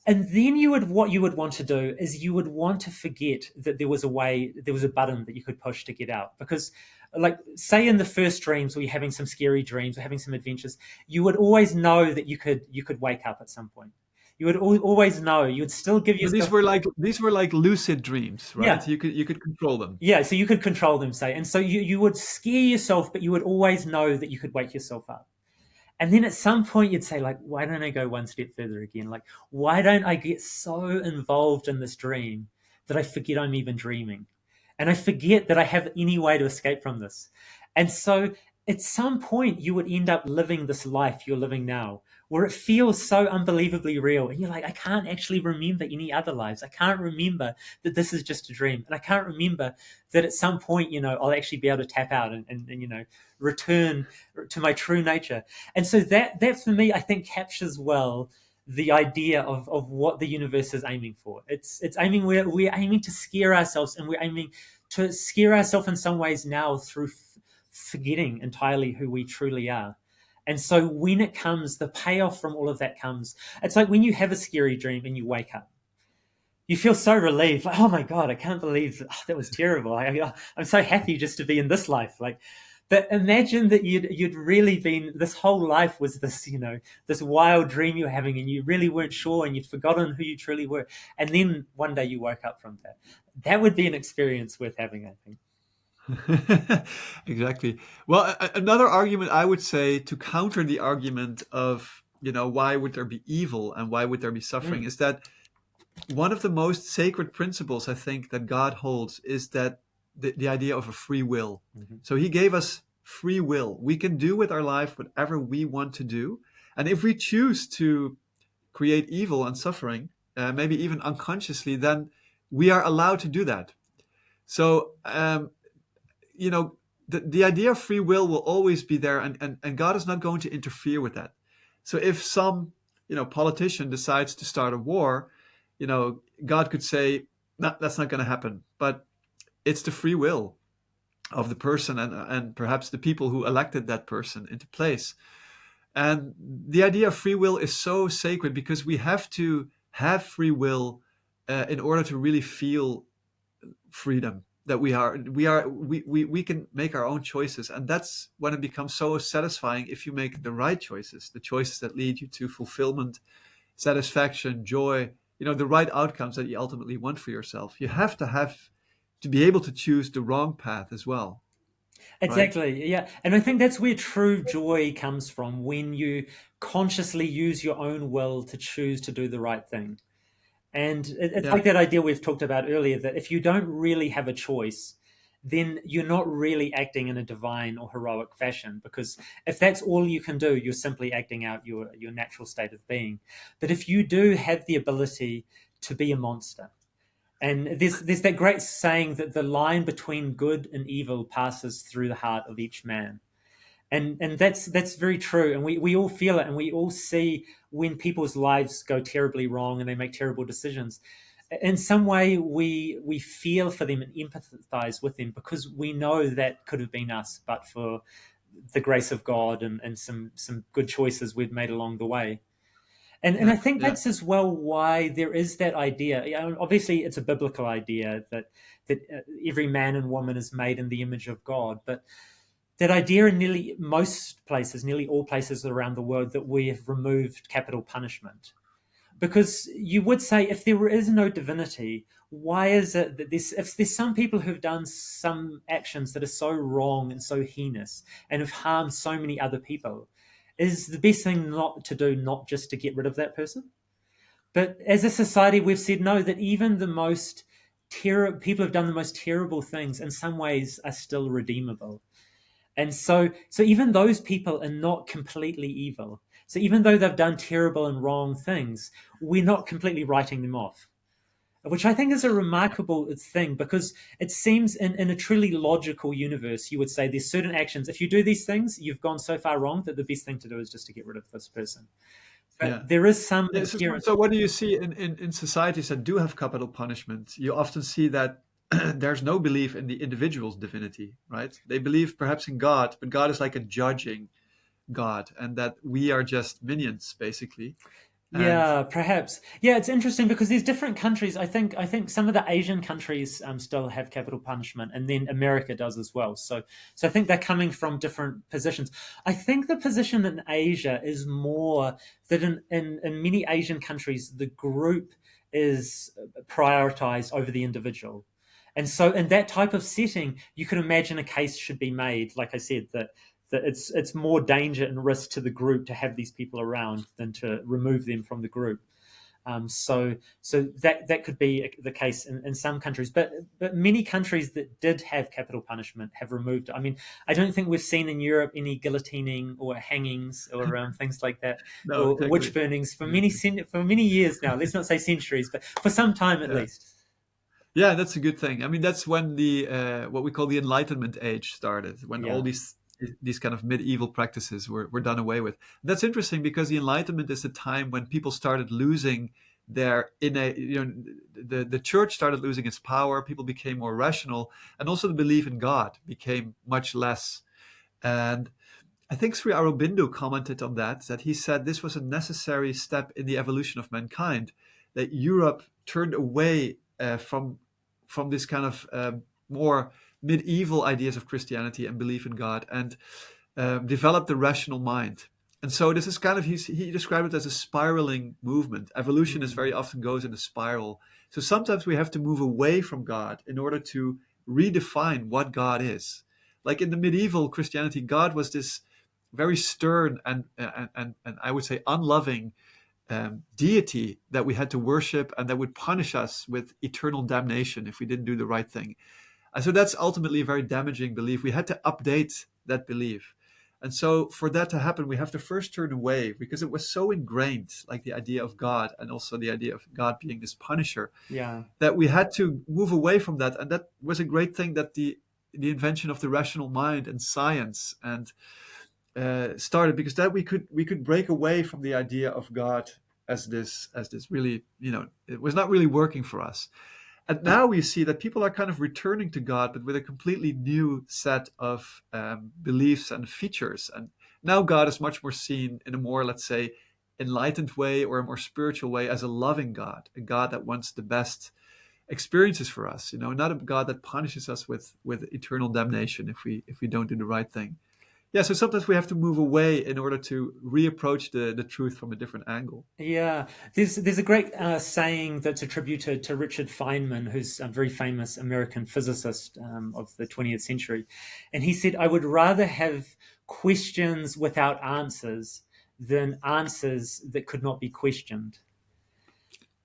And then what you would want to do is you would want to forget that there was a button that you could push to get out. Because, like, say in the first dreams, or you're having some scary dreams or having some adventures, you would always know that you could wake up at some point. You would always know. You would still give But yourself, these were like lucid dreams, right? yeah, You could control them. yeah. So you could control them, say, and so you would scare yourself, but you would always know that you could wake yourself up. And then at some point you'd say, like, why don't I go one step further again? Like, why don't I get so involved in this dream that I forget I'm even dreaming? And I forget that I have any way to escape from this. And so at some point you would end up living this life you're living now, where it feels so unbelievably real. And you're like, I can't actually remember any other lives. I can't remember that this is just a dream. And I can't remember that at some point, I'll actually be able to tap out and return to my true nature. And so that for me, I think captures well the idea of what the universe is aiming for. It's aiming, we're aiming to scare ourselves, and we're aiming to scare ourselves in some ways now through forgetting entirely who we truly are. And so when it comes, the payoff from all of that comes. It's like when you have a scary dream and you wake up, you feel so relieved, like, oh my God, I can't believe that was terrible. I'm so happy just to be in this life. Like, but imagine that you'd really been, this whole life was this, this wild dream you're having, and you really weren't sure, and you'd forgotten who you truly were. And then one day you woke up from that. That would be an experience worth having, I think. Exactly. Well, another argument I would say to counter the argument of, why would there be evil and why would there be suffering, is that one of the most sacred principles I think that God holds is that the idea of a free will. Mm-hmm. So he gave us free will. We can do with our life whatever we want to do. And if we choose to create evil and suffering, maybe even unconsciously, then we are allowed to do that. So, the idea of free will always be there, and God is not going to interfere with that. So if some, politician decides to start a war, God could say, no, that's not going to happen. But it's the free will of the person and perhaps the people who elected that person into place. And the idea of free will is so sacred because we have to have free will in order to really feel freedom, that we can make our own choices. And that's when it becomes so satisfying, if you make the right choices, the choices that lead you to fulfillment, satisfaction, joy, the right outcomes that you ultimately want for yourself. You have to be able to choose the wrong path as well. Exactly. Right? Yeah. And I think that's where true joy comes from, when you consciously use your own will to choose to do the right thing. And it's Yeah. like that idea we've talked about earlier, that if you don't really have a choice, then you're not really acting in a divine or heroic fashion. Because if that's all you can do, you're simply acting out your natural state of being. But if you do have the ability to be a monster, and there's that great saying that the line between good and evil passes through the heart of each man. And that's very true, and we all feel it, and we all see when people's lives go terribly wrong and they make terrible decisions. In some way, we feel for them and empathize with them, because we know that could have been us, but for the grace of God and some good choices we've made along the way. And I think Yeah. that's as well why there is that idea. Obviously, it's a biblical idea that every man and woman is made in the image of God, but that idea in nearly all places around the world, that we have removed capital punishment. Because you would say, if there is no divinity, why is it that if there's some people who've done some actions that are so wrong and so heinous and have harmed so many other people, is the best thing not to do not just to get rid of that person? But as a society, we've said no, that even the most people have done the most terrible things in some ways are still redeemable. And so even those people are not completely evil. So even though they've done terrible and wrong things, we're not completely writing them off, which I think is a remarkable thing, because it seems in a truly logical universe, you would say there's certain actions. If you do these things, you've gone so far wrong that the best thing to do is just to get rid of this person. But Yeah. there is some Yeah, so, inherent. so what do you see in societies that do have capital punishment? You often see that there's no belief in the individual's divinity, right? They believe perhaps in God, but God is like a judging God, and that we are just minions, basically. And Yeah, perhaps. Yeah, it's interesting because there's different countries. I think some of the Asian countries still have capital punishment, and then America does as well. So I think they're coming from different positions. I think the position in Asia is more that in many Asian countries the group is prioritized over the individual. And so in that type of setting, you could imagine a case should be made, like I said, that it's more danger and risk to the group to have these people around than to remove them from the group. So that could be the case in some countries, but many countries that did have capital punishment have removed it. I mean, I don't think we've seen in Europe any guillotining or hangings or things like that, no, or witch exactly. burnings for many years now. Let's not say centuries, but for some time at Yeah. least. Yeah, that's a good thing. I mean, that's when the what we call the Enlightenment age started, when all Yeah. these kind of medieval practices were done away with. That's interesting because the Enlightenment is a time when people started losing their innate, the church started losing its power. People became more rational, and also the belief in God became much less. And I think Sri Aurobindo commented on that he said this was a necessary step in the evolution of mankind, that Europe turned away from this kind of more medieval ideas of Christianity and belief in God, and developed a rational mind. And so this is kind of, he described it as a spiraling movement. Evolution is Mm. very often goes in a spiral. So sometimes we have to move away from God in order to redefine what God is. Like in the medieval Christianity, God was this very stern and I would say unloving deity that we had to worship and that would punish us with eternal damnation if we didn't do the right thing. And so that's ultimately a very damaging belief. We had to update that belief. And so for that to happen, we have to first turn away because it was so ingrained, like the idea of God and also the idea of God being this punisher, Yeah. that we had to move away from that. And that was a great thing, that the invention of the rational mind and science and started, because that we could break away from the idea of God as this really, it was not really working for us. And now we see that people are kind of returning to God, but with a completely new set of beliefs and features. And now God is much more seen in a more, let's say, enlightened way, or a more spiritual way, as a loving God, a God that wants the best experiences for us. Not a God that punishes us with eternal damnation if we don't do the right thing. Yeah, so sometimes we have to move away in order to reapproach the truth from a different angle. Yeah, there's a great saying that's attributed to Richard Feynman, who's a very famous American physicist of the 20th century, and he said, "I would rather have questions without answers than answers that could not be questioned."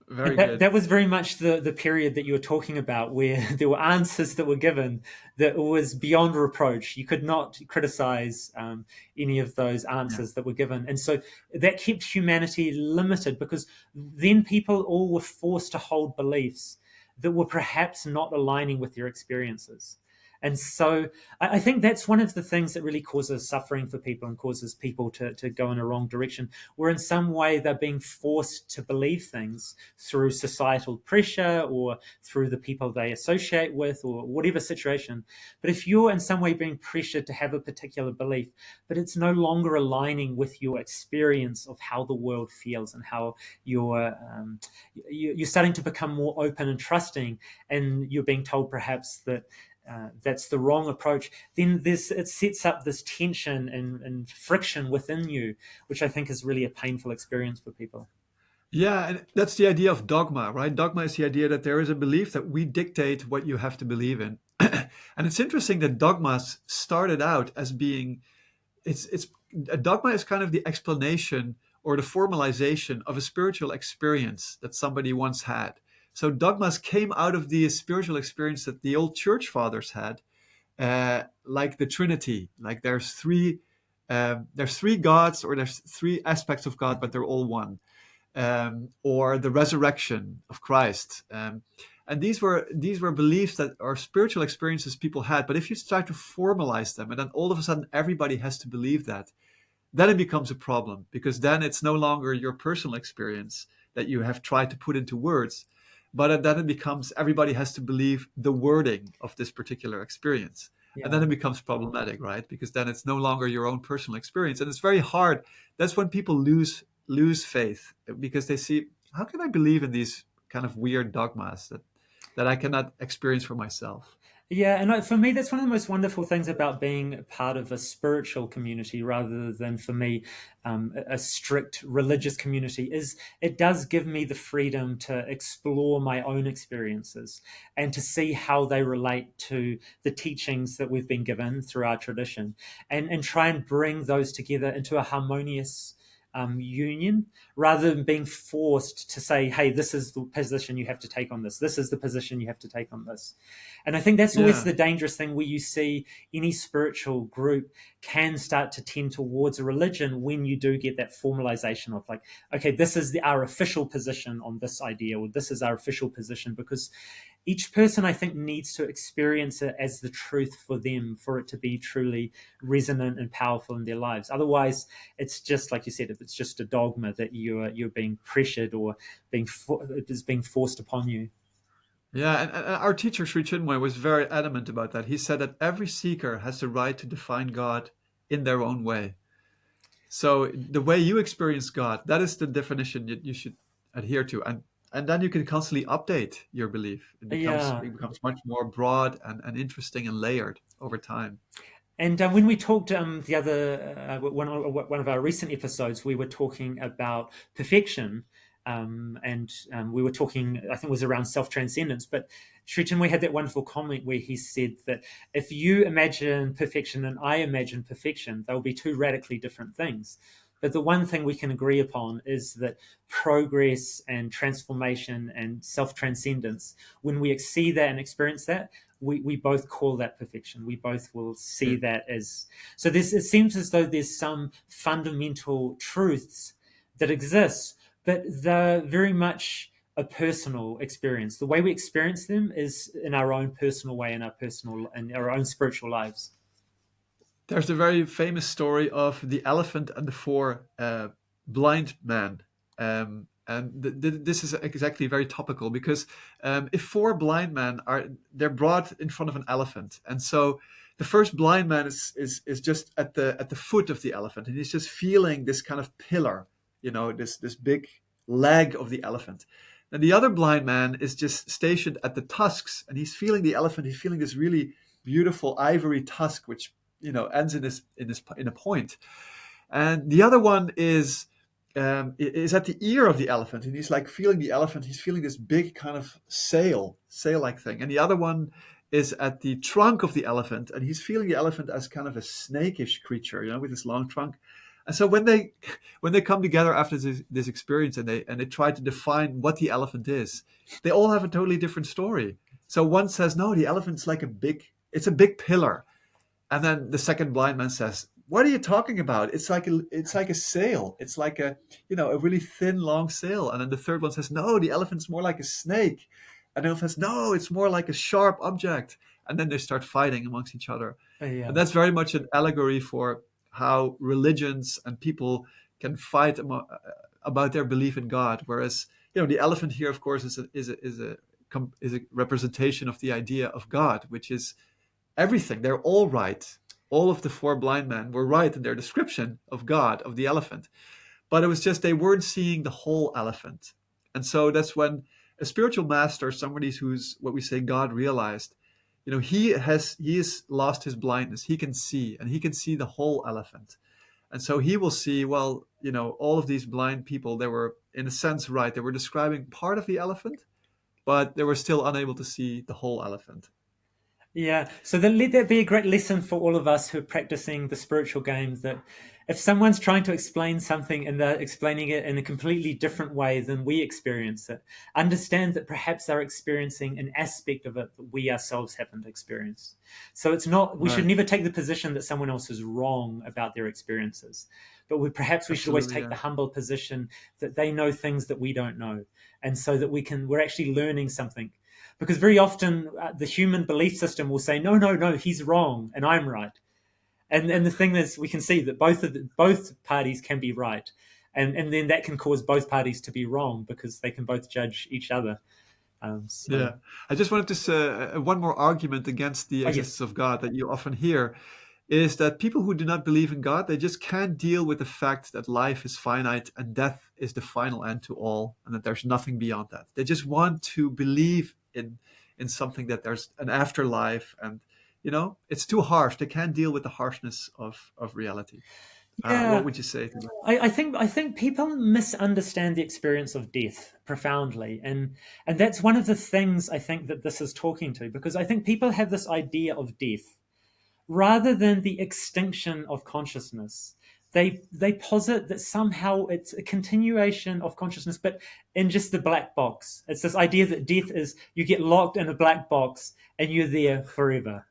And Very that good. was very much the period that you were talking about, where there were answers that were given that was beyond reproach. You could not criticize any of those Yeah. answers that were given. And so that kept humanity limited, because then people all were forced to hold beliefs that were perhaps not aligning with their experiences. And so I think that's one of the things that really causes suffering for people and causes people to go in a wrong direction, where in some way they're being forced to believe things through societal pressure or through the people they associate with or whatever situation. But if you're in some way being pressured to have a particular belief, but it's no longer aligning with your experience of how the world feels and how you're starting to become more open and trusting, and you're being told perhaps that that's the wrong approach, then it sets up this tension and friction within you, which I think is really a painful experience for people. Yeah, and that's the idea of dogma, right? Dogma is the idea that there is a belief that we dictate what you have to believe in. And it's interesting that dogmas started out as being, it's a dogma is kind of the explanation or the formalization of a spiritual experience that somebody once had. So dogmas came out of the spiritual experience that the old church fathers had, like the Trinity. Like there's three gods, or there's three aspects of God, but they're all one. Or the resurrection of Christ. And these were beliefs that are spiritual experiences people had. But if you start to formalize them, and then all of a sudden everybody has to believe that, then it becomes a problem, because then it's no longer your personal experience that you have tried to put into words, but then it becomes everybody has to believe the wording of this particular experience. And then Yeah. it becomes problematic, right? Because then it's no longer your own personal experience. And it's very hard. That's when people lose lose faith because they see, how can I believe in these kind of weird dogmas that I cannot experience for myself? Yeah, and for me, that's one of the most wonderful things about being part of a spiritual community rather than, for me, a strict religious community. Is it does give me the freedom to explore my own experiences and to see how they relate to the teachings that we've been given through our tradition, and try and bring those together into a harmonious union, rather than being forced to say, hey, this is the position you have to take on this. This is the position you have to take on this. And I think that's always Yeah. the dangerous thing, where you see any spiritual group can start to tend towards a religion when you do get that formalization of, like, okay, this is our official position on this idea, or this is our official position, because each person, I think, needs to experience it as the truth for them, for it to be truly resonant and powerful in their lives. Otherwise, it's just like you said, if it's just a dogma that you're being pressured, or it is being forced upon you. Yeah, and our teacher Sri Chinmoy was very adamant about that. He said that every seeker has the right to define God in their own way. So the way you experience God, that is the definition you should adhere to, and then you can constantly update your belief. Yeah. It becomes much more broad and interesting and layered over time. And when we talked the other one of our recent episodes, we were talking about perfection, and we were talking, I think it was around self transcendence. But Sri Chinmoy had that wonderful comment where he said that if you imagine perfection and I imagine perfection, they'll be two radically different things. But the one thing we can agree upon is that progress and transformation and self transcendence, when we see that and experience that, we both call that perfection. We both will see Yeah. that as, so. It seems as though there's some fundamental truths that exist, but they're very much a personal experience. The way we experience them is in our own personal way, in our own spiritual lives. There's the very famous story of the elephant and the four blind men. And this is exactly very topical because if four blind men they're brought in front of an elephant, and so the first blind man is just at the foot of the elephant, and he's just feeling this kind of pillar, this big leg of the elephant. And the other blind man is just stationed at the tusks, and he's feeling the elephant. He's feeling this really beautiful ivory tusk, which ends in a point. And the other one is at the ear of the elephant, and he's like feeling the elephant. He's feeling this big kind of sail-like thing. And the other one is at the trunk of the elephant, and he's feeling the elephant as kind of a snakish creature, with this long trunk. And so when they come together after this experience, and they try to define what the elephant is, they all have a totally different story. So one says, no, the elephant's like it's a big pillar. And then the second blind man says, "What are you talking about? It's like a sail. It's like a really thin, long sail." And then the third one says, "No, the elephant's more like a snake." And the elephant says, "No, it's more like a sharp object." And then they start fighting amongst each other. And Yeah. that's very much an allegory for how religions and people can fight about their belief in God. Whereas, the elephant here, of course, is a representation of the idea of God, which is everything. They're all right. All of the four blind men were right in their description of God, of the elephant. But it was just they weren't seeing the whole elephant. And so that's when a spiritual master, somebody who's what we say God realized, he has lost his blindness. He can see, and he can see the whole elephant. And so he will see, well, all of these blind people, they were in a sense right. They were describing part of the elephant, but they were still unable to see the whole elephant. Yeah, so then let that be a great lesson for all of us who are practicing the spiritual game, that if someone's trying to explain something and they're explaining it in a completely different way than we experience it, understand that perhaps they're experiencing an aspect of it that we ourselves haven't experienced. So it's not, we should Right. never take the position that someone else is wrong about their experiences, but perhaps we should always Absolutely, take yeah. the humble position that they know things that we don't know. And so that we're actually learning something, because very often the human belief system will say, no, no, no, he's wrong and I'm right. And the thing is, we can see that both parties can be right, and then that can cause both parties to be wrong because they can both judge each other. So, Yeah. I just wanted to say one more argument against the oh yes, existence of God that you often hear is that people who do not believe in God, they just can't deal with the fact that life is finite and death is the final end to all, and that there's nothing beyond that. They just want to believe in something, that there's an afterlife, and it's too harsh. They can't deal with the harshness of reality. What Yeah, would you say to that? I think people misunderstand the experience of death profoundly, and that's one of the things I think that this is talking to, because I think people have this idea of death rather than the extinction of consciousness. They posit that somehow it's a continuation of consciousness, but in just the black box. It's this idea that death is you get locked in a black box and you're there forever.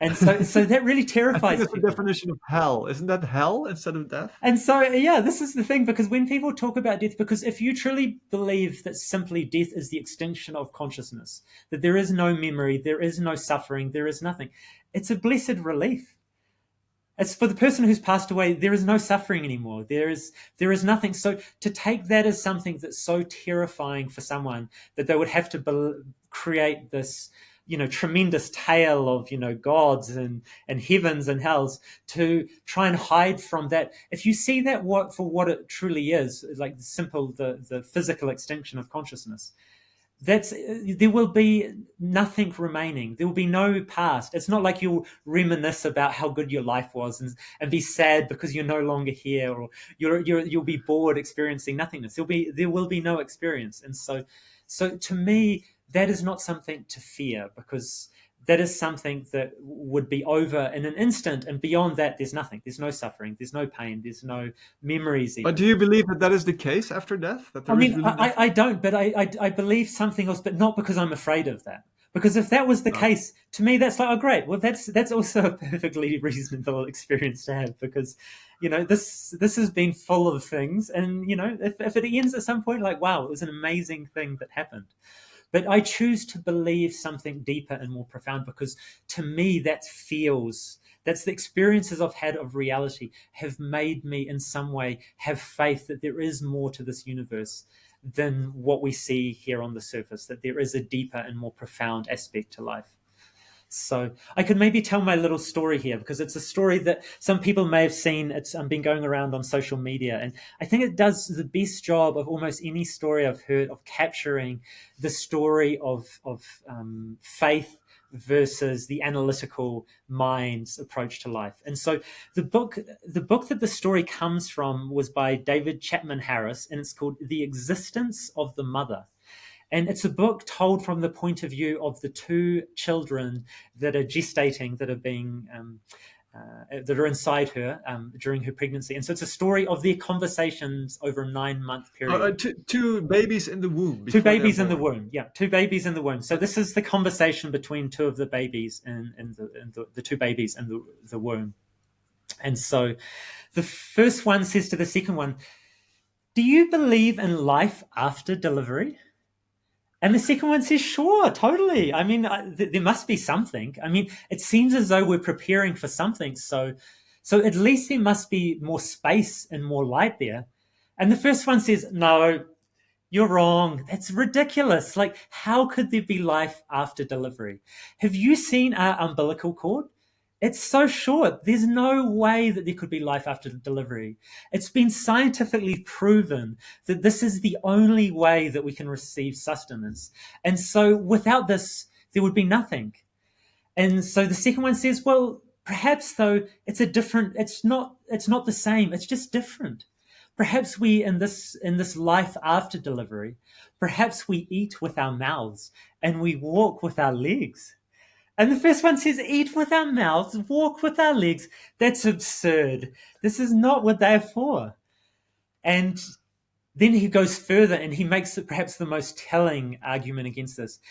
And so that really I think terrifies that's the people. definition of hell. Isn't that hell instead of death? And so, yeah, this is the thing, because when people talk about death, because if you truly believe that simply death is the extinction of consciousness, that there is no memory, there is no suffering, there is nothing, it's a blessed relief. It's for the person who's passed away, there is no suffering anymore. There is nothing. So to take that as something that's so terrifying for someone that they would have to create this, tremendous tale of, gods and heavens and hells to try and hide from that. If you see that for what it truly is, like the physical extinction of consciousness, there will be nothing remaining. There will be no past. It's not like you'll reminisce about how good your life was and be sad because you're no longer here, or you'll be bored experiencing nothingness. There will be no experience. And so to me, that is not something to fear, because that is something that would be over in an instant, and beyond that there's nothing. There's no suffering, there's no pain, there's no memories But even. do you believe that that is the case after death? That I there is mean, really I nothing? don't, but I believe something else, but not because I'm afraid of that. Because if that was the Okay. case, to me, that's like, oh, great. Well, that's also a perfectly reasonable experience to have, because, this has been full of things, and if it ends at some point, like, wow, it was an amazing thing that happened. But I choose to believe something deeper and more profound, because to me, that's the experiences I've had of reality have made me in some way have faith that there is more to this universe than what we see here on the surface, that there is a deeper and more profound aspect to life. So I could maybe tell my little story here, because it's a story that some people may have seen. It's been going around on social media, and I think it does the best job of almost any story I've heard of capturing the story of faith versus the analytical mind's approach to life. And so the book that the story comes from was by David Chapman Harris, and it's called The Existence of the Mother. And it's a book told from the point of view of the two children that are gestating, that are inside her during her pregnancy. And so it's a story of their conversations over a 9-month period. Two babies in the womb Two before they're babies in the born. womb. Yeah, two babies in the womb. So this is the conversation between two of the babies and the two babies in the womb. And so the first one says to the second one, "Do you believe in life after delivery?" And the second one says, "Sure, totally. I mean, there must be something. I mean, it seems as though we're preparing for something. So at least there must be more space and more light there." And the first one says, "No, you're wrong. That's ridiculous. Like, how could there be life after delivery? Have you seen our umbilical cord? It's so short. There's no way that there could be life after delivery. It's been scientifically proven that this is the only way that we can receive sustenance. And so without this, there would be nothing." And so the second one says, "Well, perhaps though it's not the same. It's just different. Perhaps we in this life after delivery, perhaps we eat with our mouths and we walk with our legs." And the first one says, "Eat with our mouths, walk with our legs. That's absurd. This is not what they're for." And then he goes further and he makes it perhaps the most telling argument against this.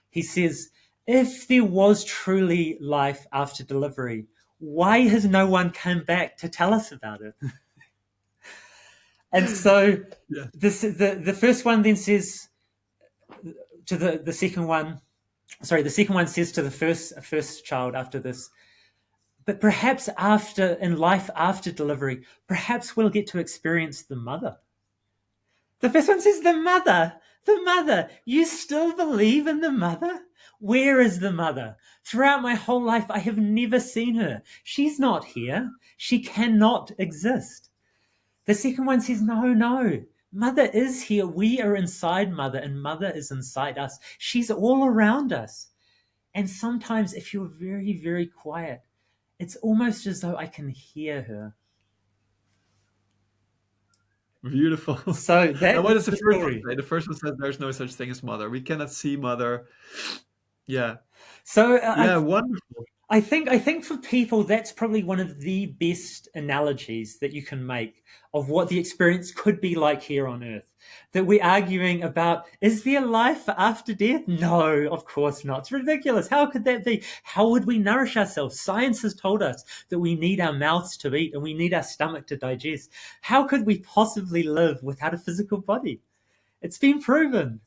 He says, "If there was truly life after delivery, why has no one come back to tell us about it?" And so Yeah. the first one then says to the second one, sorry, the second one says to the first child after this, "But perhaps in life after delivery, perhaps we'll get to experience the mother." The first one says, "The mother, the mother. You still believe in the mother? Where is the mother? Throughout my whole life, I have never seen her. She's not here. She cannot exist. The second one says, no, no. Mother is here. We are inside mother, and mother is inside us. She's all around us. And sometimes, if you're very, very quiet, it's almost as though I can hear her. Beautiful. So that And what is does the the first one story. say? The first one says there's no such thing as mother. We cannot see mother. Yeah. So Yeah, wonderful. I think for people that's probably one of the best analogies that you can make of what the experience could be like here on Earth. That we're arguing about, is there life after death? No, of course not. It's ridiculous. How could that be? How would we nourish ourselves? Science has told us that we need our mouths to eat and we need our stomach to digest. How could we possibly live without a physical body? It's been proven.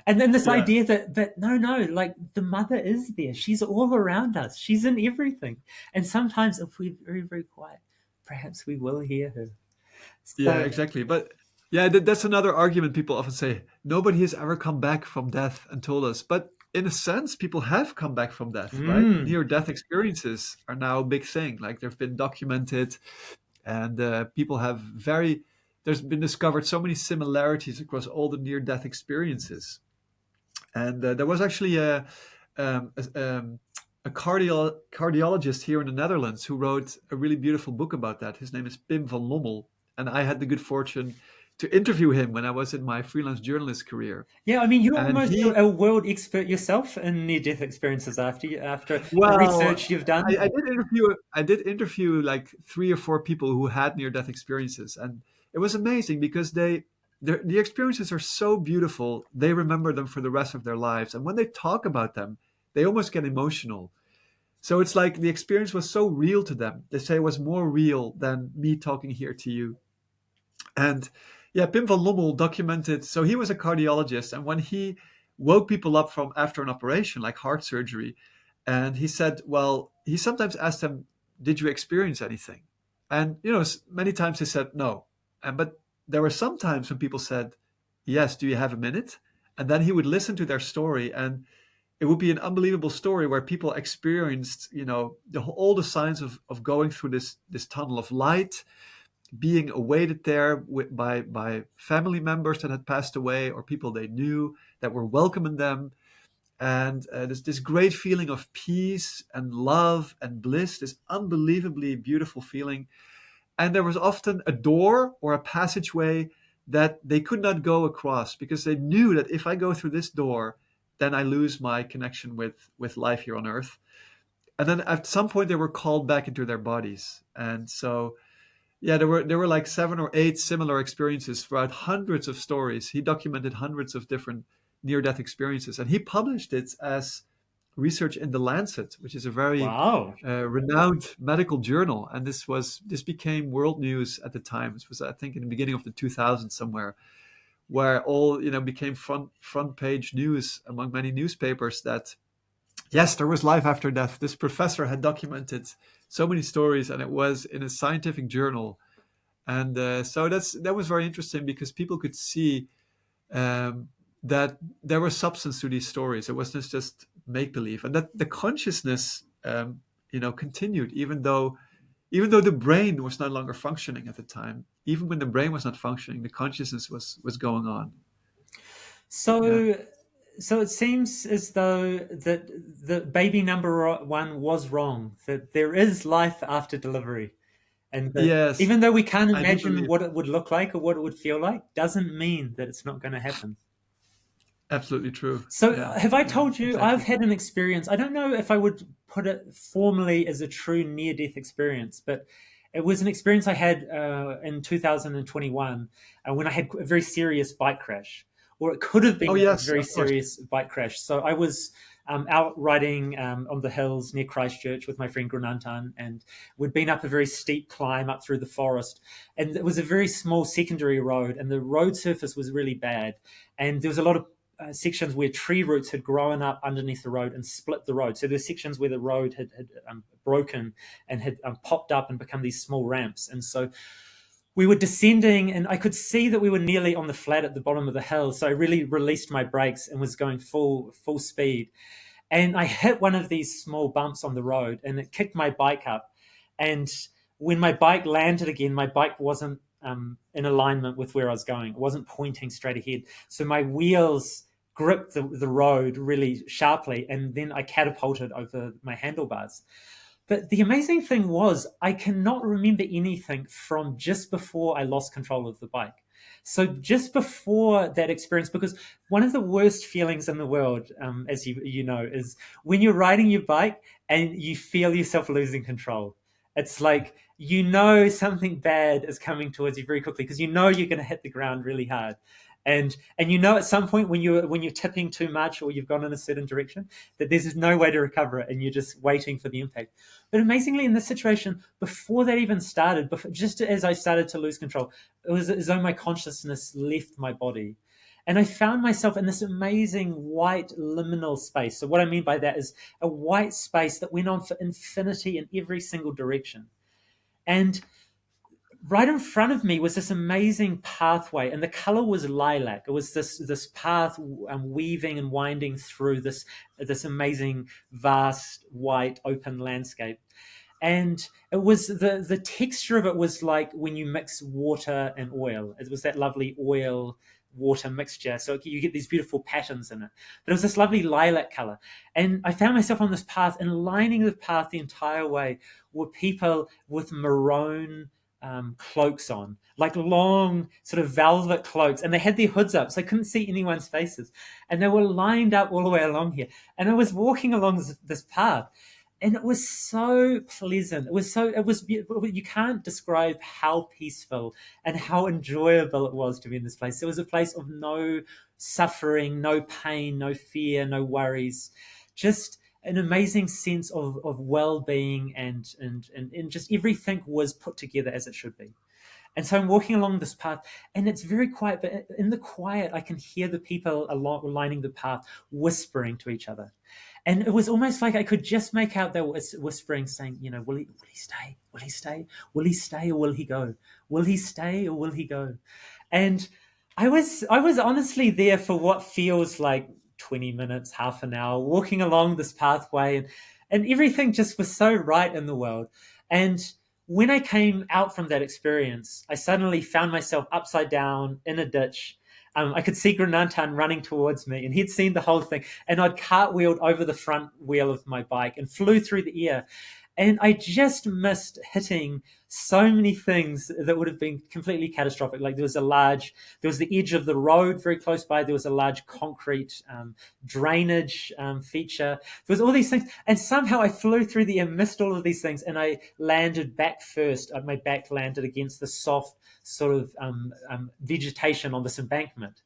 And then this Yeah. idea that no, like the mother is there. She's all around us. She's in everything. And sometimes if we're very, very quiet, perhaps we will hear her. Yeah, So, exactly. But yeah, that's another argument people often say. Nobody has ever come back from death and told us. But in a sense, people have come back from death, right? mm, Near-death experiences are now a big thing. Like they've been documented, and people have there's been discovered so many similarities across all the near-death experiences. And there was actually um, a, um, a cardiologist here in the Netherlands who wrote a really beautiful book about that. His name is Pim van Lommel, and I had the good fortune to interview him when I was in my freelance journalist career. yeah, I mean, you're And almost he, a world expert yourself in near-death experiences after the well, research you've done. I did interview like 3 or 4 people who had near-death experiences, and it was amazing because the experiences are so beautiful. They remember them for the rest of their lives, and when they talk about them, they almost get emotional. So it's like the experience was so real to them. They say it was more real than me talking here to you. And yeah, Pim van Lommel documented. So he was a cardiologist, and when he woke people up from after an operation, like heart surgery, and he said, well, he sometimes asked them, "Did you experience anything?" And many times they said no. And but there were some times when people said, "Yes, do you have a minute?" And then he would listen to their story, and it would be an unbelievable story where people experienced, all the signs of going through this tunnel of light, being awaited there by family members that had passed away or people they knew that were welcoming them, and this great feeling of peace and love and bliss, this unbelievably beautiful feeling. And there was often a door or a passageway that they could not go across because they knew that if I go through this door, then I lose my connection with life here on earth. And then at some point they were called back into their bodies. And so yeah, there were like 7 or 8 similar experiences throughout hundreds of stories. He documented hundreds of different near-death experiences, and he published it as research in the Lancet, which is a very Wow. renowned medical journal. And this became world news at the time. This was, I think, in the beginning of the 2000s somewhere, where all became front page news among many newspapers that yes, there was life after death. This professor had documented so many stories, and it was in a scientific journal. And so that was very interesting because people could see um, that there was substance to these stories. It wasn't just make believe, and that the consciousness, continued even though the brain was no longer functioning at the time. Even when the brain was not functioning, the consciousness was going on. Yeah. So, so it seems as though that the baby number one was wrong, that there is life after delivery. And that Yes, even though we can't I do imagine believe. what it would look like or what it would feel like, doesn't mean that it's not going to happen. Absolutely true. So, Yeah. have I Yeah. told you I've Exactly. had an experience? I don't know if I would put it formally as a true near death experience, but it was an experience I had in 2021 when I had a very serious bike crash, or it could have Oh been a yes, very of course. serious bike crash. So, I was out riding on the hills near Christchurch with my friend Granantan, and we'd been up a very steep climb up through the forest. And it was a very small secondary road, and the road surface was really bad. And there was a lot of sections where tree roots had grown up underneath the road and split the road. So there's sections where the road had broken and had popped up and become these small ramps. And so we were descending, and I could see that we were nearly on the flat at the bottom of the hill. So I really released my brakes and was going full speed. and I hit one of these small bumps on the road, and it kicked my bike up. And when my bike landed again, my bike wasn't in alignment with where I was going. It wasn't pointing straight ahead. So my wheels gripped the road really sharply, and then I catapulted over my handlebars. But the amazing thing was, I cannot remember anything from just before I lost control of the bike. So just before that experience, because one of the worst feelings in the world, as you know, is when you're riding your bike and you feel yourself losing control. It's like you know something bad is coming towards you very quickly because you know you're going to hit the ground really hard, and you know at some point when you're tipping too much or you've gone in a certain direction that there's just no way to recover it, and you're just waiting for the impact. But amazingly, in this situation, before that even started, just as I started to lose control, it was as though my consciousness left my body. And I found myself in this amazing white liminal space. So, what I mean by that is a white space that went on for infinity in every single direction. And right in front of me was this amazing pathway, and the color was lilac. It was this path weaving and winding through this amazing, vast, white, open landscape. And it was the texture of it was like when you mix water and oil. It was that lovely oil water mixture, so you get these beautiful patterns in it. But it was this lovely lilac color, and I found myself on this path, and lining the path the entire way were people with maroon cloaks on, like long sort of velvet cloaks, and they had their hoods up, so I couldn't see anyone's faces, and they were lined up all the way along here. And I was walking along this path, and it was so pleasant. It was beautiful. You can't describe how peaceful and how enjoyable it was to be in this place. It was a place of no suffering, no pain, no fear, no worries, just an amazing sense of well-being, and just everything was put together as it should be. And so I'm walking along this path, and it's very quiet, but in the quiet, I can hear the people lining the path whispering to each other. And it was almost like I could just make out they were whispering, saying, will he stay? Will he stay? Will he stay or will he go? Will he stay or will he go? And I was honestly there for what feels like 20 minutes, half an hour, walking along this pathway, and everything just was so right in the world. And when I came out from that experience, I suddenly found myself upside down in a ditch. I could see Granantan running towards me, and he'd seen the whole thing. And I'd cartwheeled over the front wheel of my bike and flew through the air. And I just missed hitting so many things that would have been completely catastrophic. Like there was the edge of the road very close by. There was a large concrete drainage feature. There was all these things. And somehow I flew through the air, missed all of these things, and I landed back first. My back landed against the soft sort of vegetation on this embankment.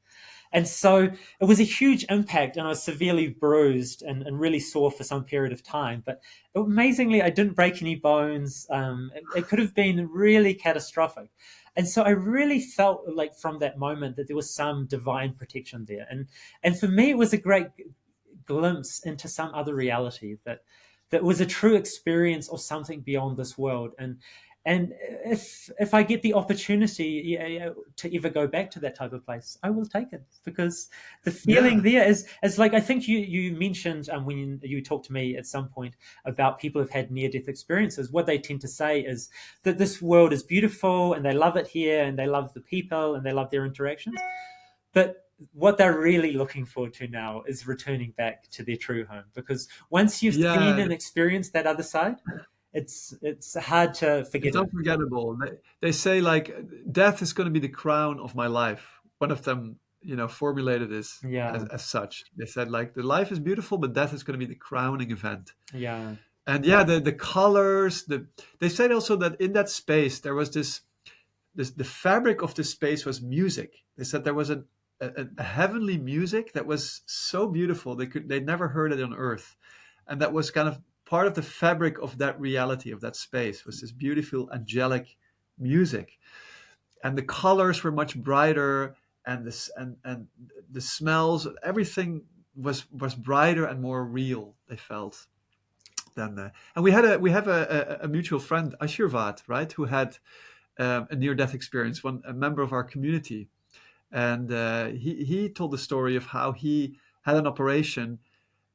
And so it was a huge impact, and I was severely bruised and really sore for some period of time. But amazingly, I didn't break any bones. It could have been really catastrophic. And so I really felt like from that moment that there was some divine protection there. And for me, it was a great glimpse into some other reality that was a true experience of something beyond this world. And if I get the opportunity to ever go back to that type of place, I will take it, because the feeling there is like, I think you mentioned when you talked to me at some point about people who've had near-death experiences. What they tend to say is that this world is beautiful and they love it here and they love the people and they love their interactions. But what they're really looking forward to now is returning back to their true home, because once you've seen Yeah, and experienced that other side, it's hard to forget it's it. unforgettable. They say like death is going to be the crown of my life. One of them, formulated this as, Yeah, as such. They said like the life is beautiful, but death is going to be the crowning event. yeah, And yeah, the colors. They said also that in that space there was the fabric of the space was music. They said there was a heavenly music that was so beautiful they'd never heard it on Earth, and that was kind of part of the fabric of that reality of that space was this beautiful angelic music, and the colors were much brighter, and this and the smells, everything was brighter and more real. They felt than and we have a mutual friend, Ashirvad, right, who had a near death experience, a member of our community, and he told the story of how he had an operation,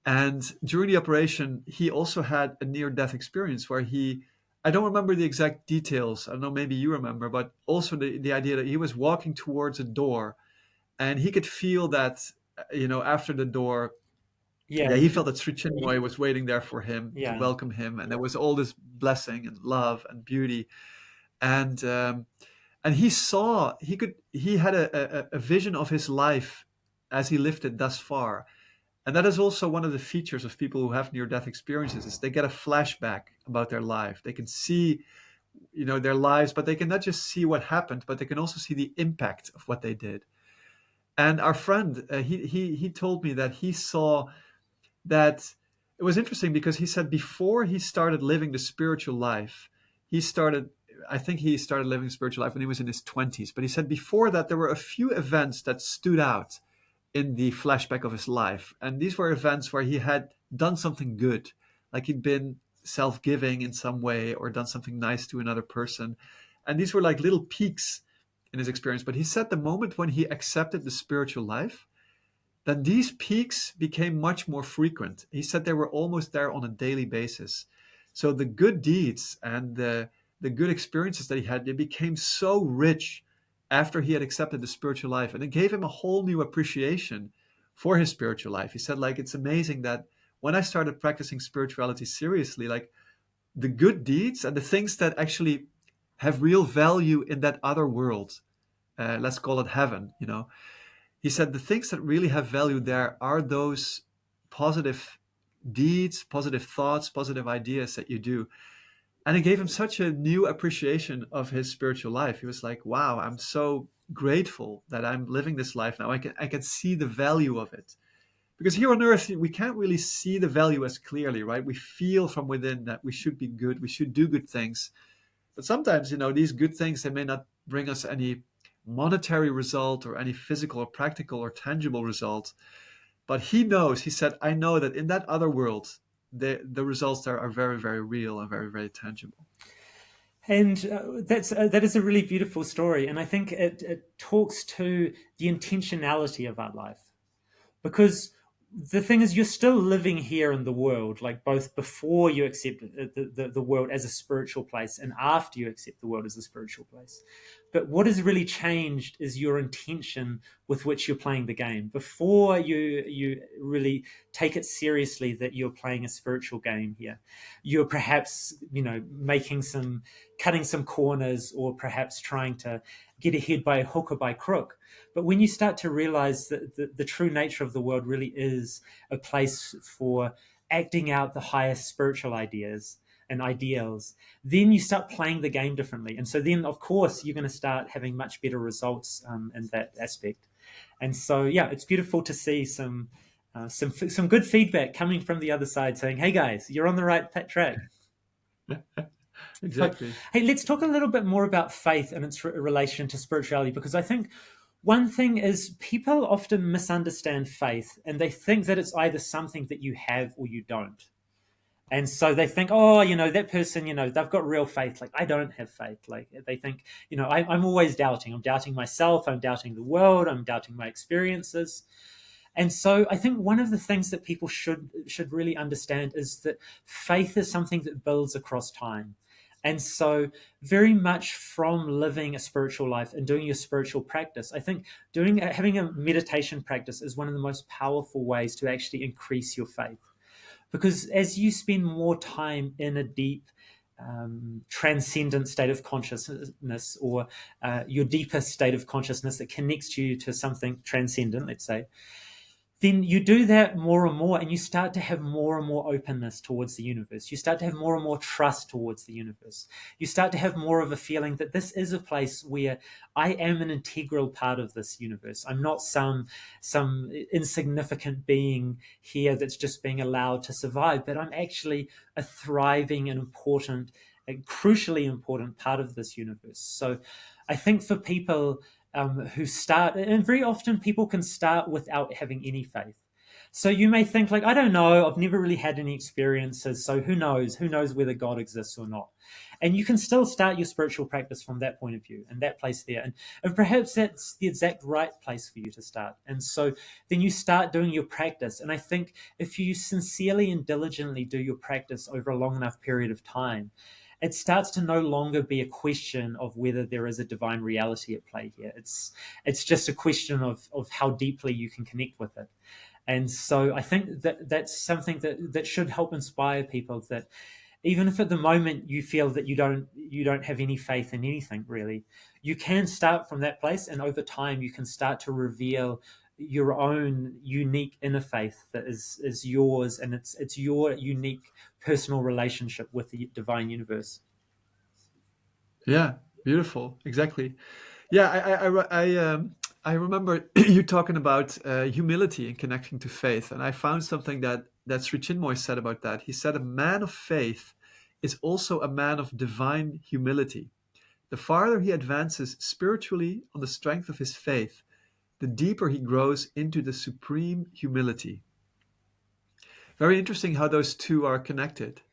And during the operation, he also had a near-death experience where I don't remember the exact details. I don't know, maybe you remember, but also the idea that he was walking towards a door and he could feel that, after the door, Yeah, that he felt that Sri Chinmoy was waiting there for him to yeah, welcome him. And there was all this blessing and love and beauty. And, and he had a vision of his life as he lived it thus far. And that is also one of the features of people who have near-death experiences is they get a flashback about their life. They can see, their lives, but they can not just see what happened, but they can also see the impact of what they did. And our friend, he told me that he saw that it was interesting because he said before he started living the spiritual life, he started, I think he started living spiritual life when he was in his 20s. But he said before that there were a few events that stood out in the flashback of his life. And these were events where he had done something good, like he'd been self giving in some way or done something nice to another person. And these were like little peaks in his experience. But he said the moment when he accepted the spiritual life, then these peaks became much more frequent. He said they were almost there on a daily basis. So the good deeds and the good experiences that he had, they became so rich after he had accepted the spiritual life. And it gave him a whole new appreciation for his spiritual life. He said, like, it's amazing that when I started practicing spirituality seriously, like the good deeds and the things that actually have real value in that other world, let's call it heaven, he said the things that really have value there are those positive deeds, positive thoughts, positive ideas that you do. And it gave him such a new appreciation of his spiritual life. He was like, wow, I'm so grateful that I'm living this life now. I can see the value of it. Because here on earth, we can't really see the value as clearly, right? We feel from within that we should be good, we should do good things. But sometimes, these good things, they may not bring us any monetary result or any physical or practical or tangible result. But he said, I know that in that other world, the results there are very, very real and very, very tangible. and that is a really beautiful story, and I think it talks to the intentionality of our life. Because the thing is, you're still living here in the world, like both before you accept the world as a spiritual place and after you accept the world as a spiritual place. But what has really changed is your intention with which you're playing the game. Before you really take it seriously that you're playing a spiritual game here, you're perhaps cutting some corners, or perhaps trying to get ahead by hook or by crook. But when you start to realize that the true nature of the world really is a place for acting out the highest spiritual ideas and ideals, then you start playing the game differently. And so then, of course, you're going to start having much better results in that aspect. And so, yeah, it's beautiful to see some good feedback coming from the other side saying, hey, guys, you're on the right track. So, Exactly. hey, let's talk a little bit more about faith and its relation to spirituality, because I think one thing is people often misunderstand faith and they think that it's either something that you have or you don't. And so they think, oh, that person, they've got real faith. Like, I don't have faith. Like, they think, I'm always doubting. I'm doubting myself. I'm doubting the world. I'm doubting my experiences. And so I think one of the things that people should really understand is that faith is something that builds across time. And so very much from living a spiritual life and doing your spiritual practice, I think having a meditation practice is one of the most powerful ways to actually increase your faith. Because as you spend more time in a deep, transcendent state of consciousness, or your deepest state of consciousness that connects you to something transcendent, let's say, then you do that more and more, and you start to have more and more openness towards the universe. You start to have more and more trust towards the universe. You start to have more of a feeling that this is a place where I am an integral part of this universe. I'm not some insignificant being here that's just being allowed to survive, but I'm actually a thriving and important, and crucially important part of this universe. So I think for people who start, and very often people can start without having any faith. So you may think like, I don't know, I've never really had any experiences, so who knows? Who knows whether God exists or not? And you can still start your spiritual practice from that point of view and that place there. And perhaps that's the exact right place for you to start. And so then you start doing your practice. And I think if you sincerely and diligently do your practice over a long enough period of time, it starts to no longer be a question of whether there is a divine reality at play here. It's just a question of how deeply you can connect with it. And so I think that that's something that should help inspire people, that even if at the moment you feel that you don't have any faith in anything really, you can start from that place, and over time you can start to reveal your own unique inner faith that is yours, and it's your unique personal relationship with the divine universe. Yeah, beautiful. Exactly. Yeah, I remember you talking about humility and connecting to faith, and I found something that Sri Chinmoy said about that. He said, "A man of faith is also a man of divine humility. The farther he advances spiritually on the strength of his faith, the deeper he grows into the supreme humility." Very interesting how those two are connected so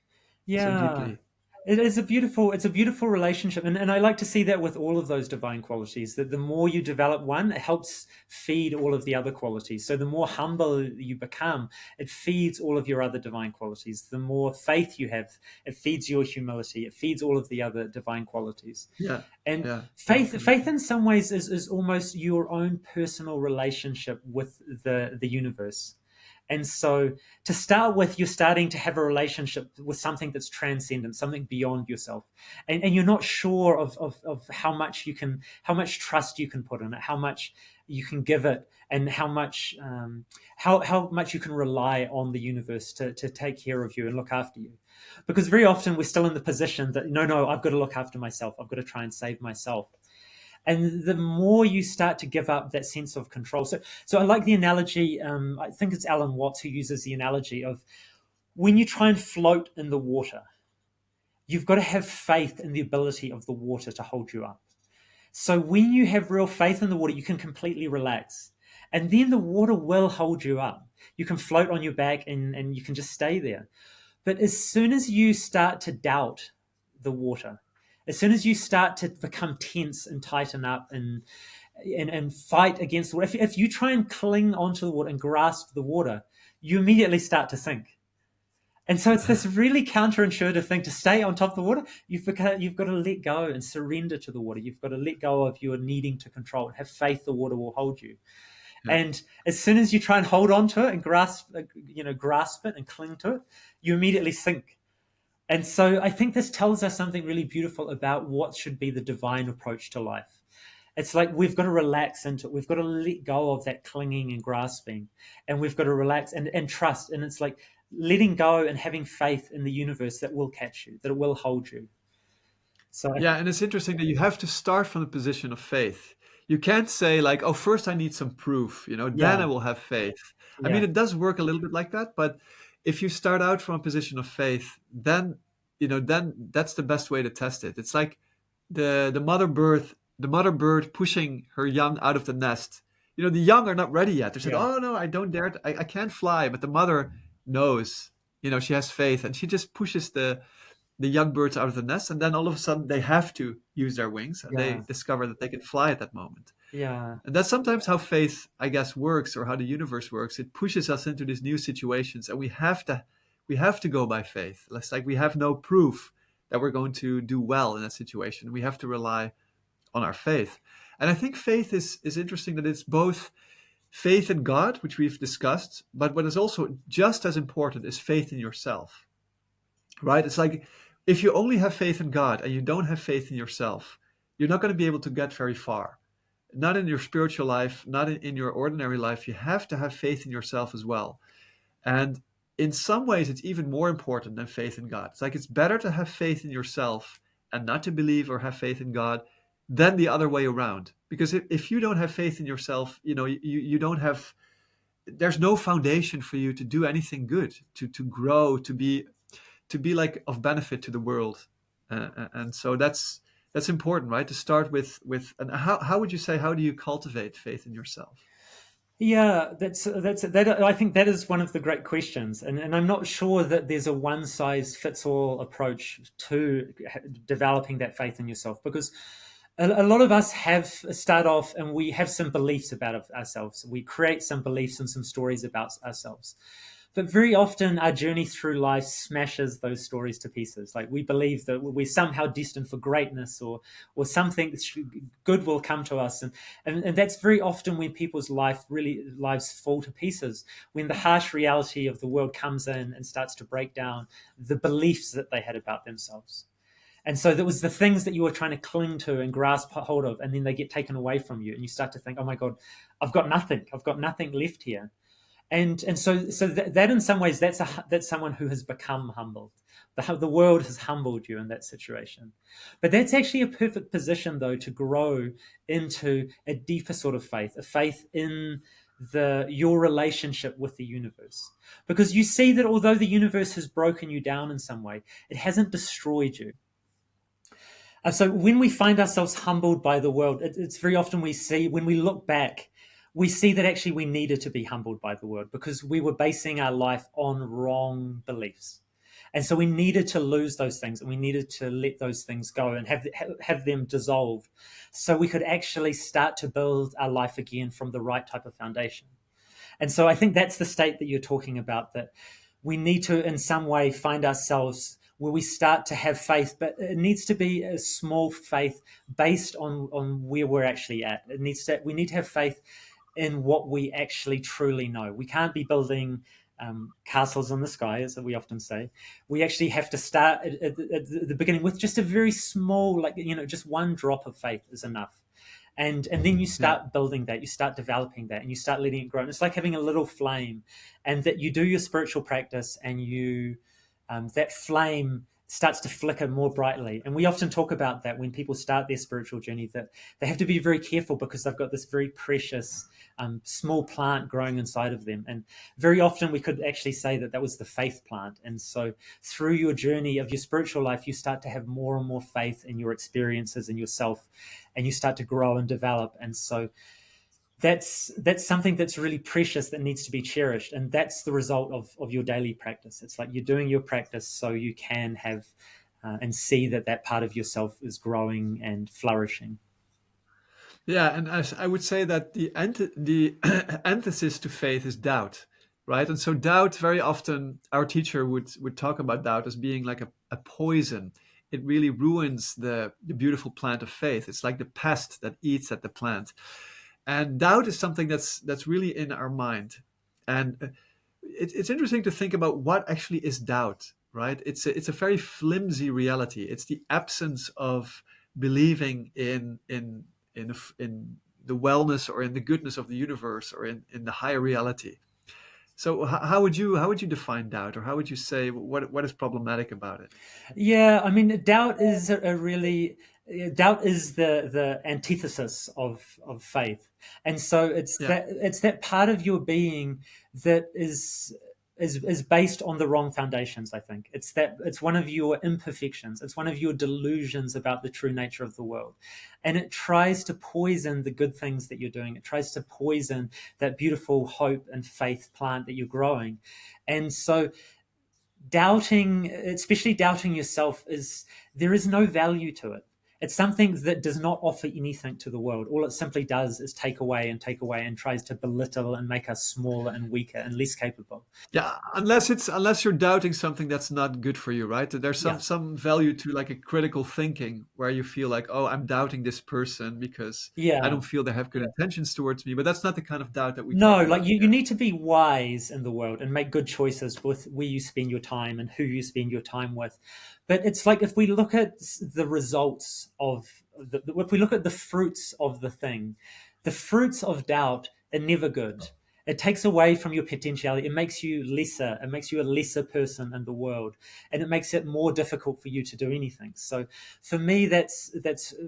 Yeah. deeply. It's a beautiful relationship. And I like to see that with all of those divine qualities, that the more you develop one, it helps feed all of the other qualities. So the more humble you become, it feeds all of your other divine qualities. The more faith you have, it feeds your humility. It feeds all of the other divine qualities. Yeah, And yeah, faith definitely. in some ways is almost your own personal relationship with the universe. And so to start with, you're starting to have a relationship with something that's transcendent, something beyond yourself. And you're not sure of how much trust you can put in it, how much you can give it, and how much you can rely on the universe to take care of you and look after you. Because very often we're still in the position that, no, I've got to look after myself. I've got to try and save myself. And the more you start to give up that sense of control. So I like the analogy. I think it's Alan Watts who uses the analogy of when you try and float in the water, you've got to have faith in the ability of the water to hold you up. So when you have real faith in the water, you can completely relax. And then the water will hold you up. You can float on your back and you can just stay there. But as soon as you start to doubt the water, as soon as you start to become tense and tighten up and fight against the water, if you try and cling onto the water and grasp the water, you immediately start to sink. And so it's this really counterintuitive thing to stay on top of the water. You've got to let go and surrender to the water. You've got to let go of your needing to control and have faith the water will hold you. Yeah. And as soon as you try and hold on to it and grasp it and cling to it, you immediately sink. And so I think this tells us something really beautiful about what should be the divine approach to life. It's like we've got to relax into it. We've got to let go of that clinging and grasping, and we've got to relax and trust. And it's like letting go and having faith in the universe that will catch you, that it will hold you. So Yeah, and it's interesting that you have to start from the position of faith. You can't say like, "Oh, first I need some proof, then I yeah, will have faith." I mean, yeah, it does work a little bit like that, but if you start out from a position of faith, then that's the best way to test it. It's like the mother bird pushing her young out of the nest. The young are not ready yet. They said, yeah, "Oh no, I don't dare. I can't fly." But the mother knows. She has faith, and she just pushes the young birds out of the nest, and then all of a sudden they have to use their wings, and they yeah, discover that they can fly at that moment. yeah, And that's sometimes how faith, I guess, works, or how the universe works. It pushes us into these new situations, and we have to go by faith. It's like we have no proof that we're going to do well in that situation. We have to rely on our faith. And I think faith is interesting, that it's both faith in God, which we've discussed, but what is also just as important is faith in yourself. Right? It's like if you only have faith in God and you don't have faith in yourself, you're not going to be able to get very far. Not in your spiritual life, not in your ordinary life. You have to have faith in yourself as well. And in some ways, it's even more important than faith in God. It's like it's better to have faith in yourself and not to believe or have faith in God than the other way around. Because if you don't have faith in yourself, you don't have, there's no foundation for you to do anything good, to grow, to be like of benefit to the world. And so that's important, right? To start with. And how would you say, how do you cultivate faith in yourself? Yeah, that. I think that is one of the great questions, and I'm not sure that there's a one size fits all approach to developing that faith in yourself, because a lot of us have start off and we have some beliefs about ourselves. We create some beliefs and some stories about ourselves. But very often, our journey through life smashes those stories to pieces. Like we believe that we're somehow destined for greatness, or something good will come to us, and that's very often when people's lives fall to pieces, when the harsh reality of the world comes in and starts to break down the beliefs that they had about themselves. And so that was the things that you were trying to cling to and grasp hold of, and then they get taken away from you, and you start to think, "Oh my God, I've got nothing. I've got nothing left here." And so that in some ways that's someone who has become humbled. The world has humbled you in that situation. But that's actually a perfect position, though, to grow into a deeper sort of faith, a faith in your relationship with the universe, because you see that although the universe has broken you down in some way, it hasn't destroyed you. So when we find ourselves humbled by the world, it's very often we see, when we look back, we see that actually we needed to be humbled by the world because we were basing our life on wrong beliefs. And so we needed to lose those things, and we needed to let those things go and have them dissolved, so we could actually start to build our life again from the right type of foundation. And so I think that's the state that you're talking about, that we need to, in some way, find ourselves where we start to have faith, but it needs to be a small faith based on where we're actually at. We need to have faith in what we actually truly know. We can't be building castles in the sky, as we often say. We actually have to start at the beginning with just a very small, just one drop of faith is enough. And then you Yeah. start building that, you start developing that, and you start letting it grow. And it's like having a little flame, and that you do your spiritual practice, and you that flame starts to flicker more brightly. And we often talk about that when people start their spiritual journey, that they have to be very careful because they've got this very precious small plant growing inside of them. And very often we could actually say that that was the faith plant. And so through your journey of your spiritual life, you start to have more and more faith in your experiences and yourself, and you start to grow and develop. And so that's something that's really precious, that needs to be cherished, and that's the result of your daily practice. It's like you're doing your practice so you can have and see that part of yourself is growing and flourishing. Yeah, and as I would say that the antithesis to faith is doubt, right? And so doubt, very often our teacher would talk about doubt as being like a poison. It really ruins the beautiful plant of faith. It's like the pest that eats at the plant. And doubt is something that's really in our mind. And it's interesting to think about what actually is doubt, right? It's a very flimsy reality. It's the absence of believing in the wellness or in the goodness of the universe or in the higher reality. So how would you define doubt, or how would you say what is problematic about it? Yeah, I mean, doubt is the antithesis of faith, and so Yeah, it's that part of your being that is based on the wrong foundations. I think it's one of your imperfections. It's one of your delusions about the true nature of the world, and it tries to poison the good things that you're doing. It tries to poison that beautiful hope and faith plant that you're growing, and so doubting, especially doubting yourself, is there is no value to it. It's something that does not offer anything to the world. All it simply does is take away and tries to belittle and make us smaller and weaker and less capable. yeah. Unless you're doubting something that's not good for you, right? There's some Yeah. some value to like a critical thinking where you feel like, oh, I'm doubting this person because I Yeah. don't feel they have good intentions towards me. But that's not the kind of doubt that we No, talk like about you here. need to be wise in the world and make good choices with where you spend your time and who you spend your time with. But it's like if we look at the results if we look at the fruits of the thing, the fruits of doubt are never good. It takes away from your potentiality. It makes you lesser. It makes you a lesser person in the world, and it makes it more difficult for you to do anything. So, for me, that's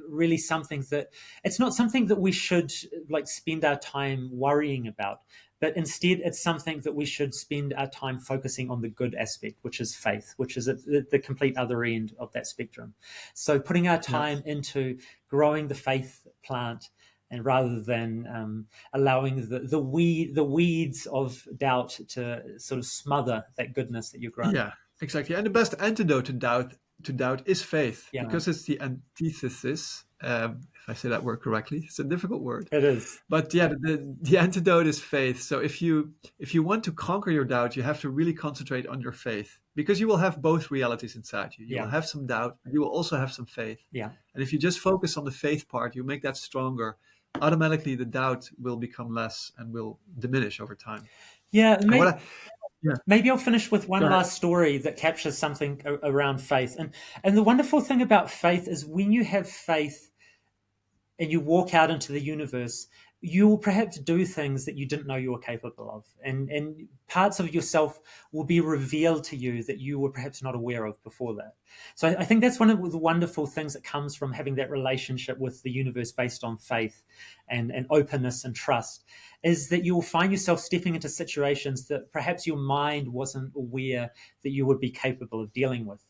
really something that it's not something that we should like spend our time worrying about, but instead it's something that we should spend our time focusing on the good aspect, which is faith, which is at the complete other end of that spectrum. So putting our Yeah. time into growing the faith plant, and rather than allowing the weeds of doubt to sort of smother that goodness that you're growing. Yeah, exactly. And the best antidote to doubt is faith, Yeah, because it's the antithesis. If I say that word correctly, it's a difficult word. it is. But yeah, the antidote is faith. So if you want to conquer your doubt, you have to really concentrate on your faith, because you will have both realities inside you. You will Yeah, have some doubt, but you will also have some faith. yeah. And if you just focus on the faith part, you make that stronger. Automatically, the doubt will become less and will diminish over time. Yeah, And what I yeah, maybe I'll finish with go one ahead. last story that captures something around faith. And the wonderful thing about faith is when you have faith and you walk out into the universe, you will perhaps do things that you didn't know you were capable of. And parts of yourself will be revealed to you that you were perhaps not aware of before that. So I think that's one of the wonderful things that comes from having that relationship with the universe based on faith and openness and trust, is that you will find yourself stepping into situations that perhaps your mind wasn't aware that you would be capable of dealing with.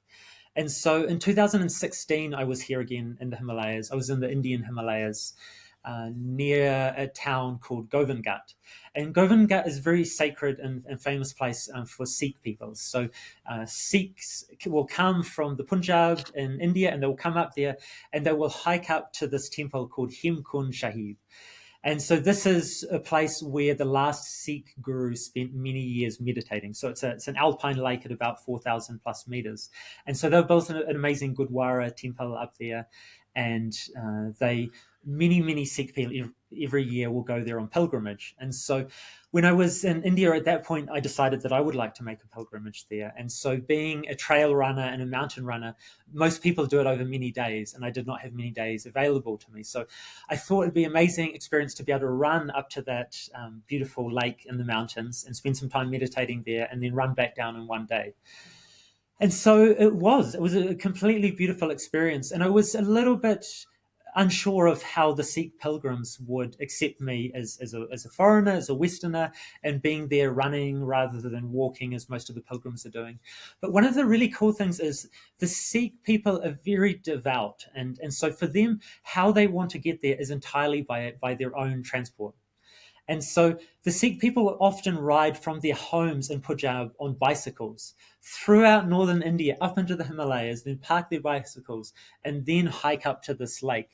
And so in 2016, I was here again in the Himalayas. I was in the Indian Himalayas near a town called Govindgat. And Govindgat is a very sacred and famous place for Sikh peoples. So Sikhs will come from the Punjab in India, and they will come up there and they will hike up to this temple called Hemkund Sahib. And so this is a place where the last Sikh guru spent many years meditating. So it's an alpine lake at about 4,000 plus meters. And so they've built an amazing Gurdwara temple up there. And many Sikh people every year will go there on pilgrimage. And so when I was in India at that point, I decided that I would like to make a pilgrimage there. And so being a trail runner and a mountain runner, most people do it over many days, and I did not have many days available to me. So I thought it'd be an amazing experience to be able to run up to that beautiful lake in the mountains and spend some time meditating there, and then run back down in one day. And so it was a completely beautiful experience. And I was a little bit unsure of how the Sikh pilgrims would accept me as a foreigner, as a Westerner, and being there running rather than walking as most of the pilgrims are doing. But one of the really cool things is the Sikh people are very devout. And so for them, how they want to get there is entirely by their own transport. And so the Sikh people often ride from their homes in Punjab on bicycles throughout northern India up into the Himalayas, then park their bicycles and then hike up to this lake,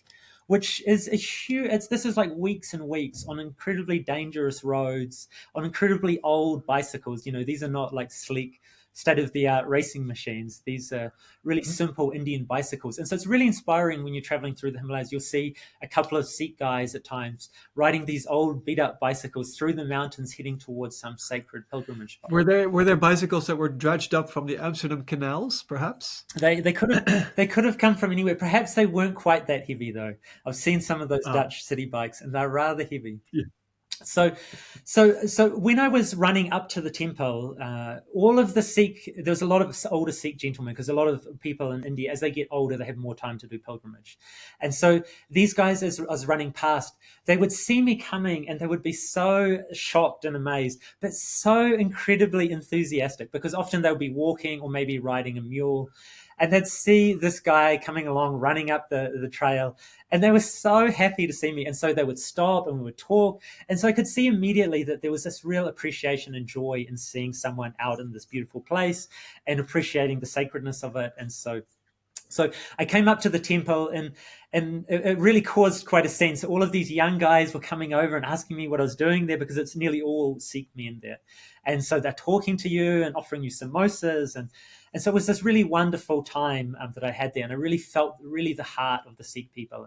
which is a huge, this is like weeks and weeks on incredibly dangerous roads, on incredibly old bicycles. You know, these are not like sleek, state-of-the-art racing machines. These are really simple Indian bicycles. And so it's really inspiring when you're traveling through the Himalayas. You'll see a couple of Sikh guys at times riding these old beat-up bicycles through the mountains heading towards some sacred pilgrimage spot. Were there bicycles that were dredged up from the Amsterdam canals, perhaps? They could have come from anywhere. Perhaps they weren't quite that heavy though. I've seen some of those Dutch city bikes and they're rather heavy. Yeah. So when I was running up to the temple, all of the Sikh, there was a lot of older Sikh gentlemen, because a lot of people in India, as they get older, they have more time to do pilgrimage. And so these guys, as I was running past, they would see me coming and they would be so shocked and amazed, but so incredibly enthusiastic, because often they would be walking or maybe riding a mule. And they'd see this guy coming along, running up the trail, and they were so happy to see me. And so they would stop and we would talk. And so I could see immediately that there was this real appreciation and joy in seeing someone out in this beautiful place and appreciating the sacredness of it. And so I came up to the temple, and it really caused quite a scene. So all of these young guys were coming over and asking me what I was doing there, because it's nearly all Sikh men there. And so they're talking to you and offering you samosas. And so it was this really wonderful time that I had there. And I really felt really the heart of the Sikh people.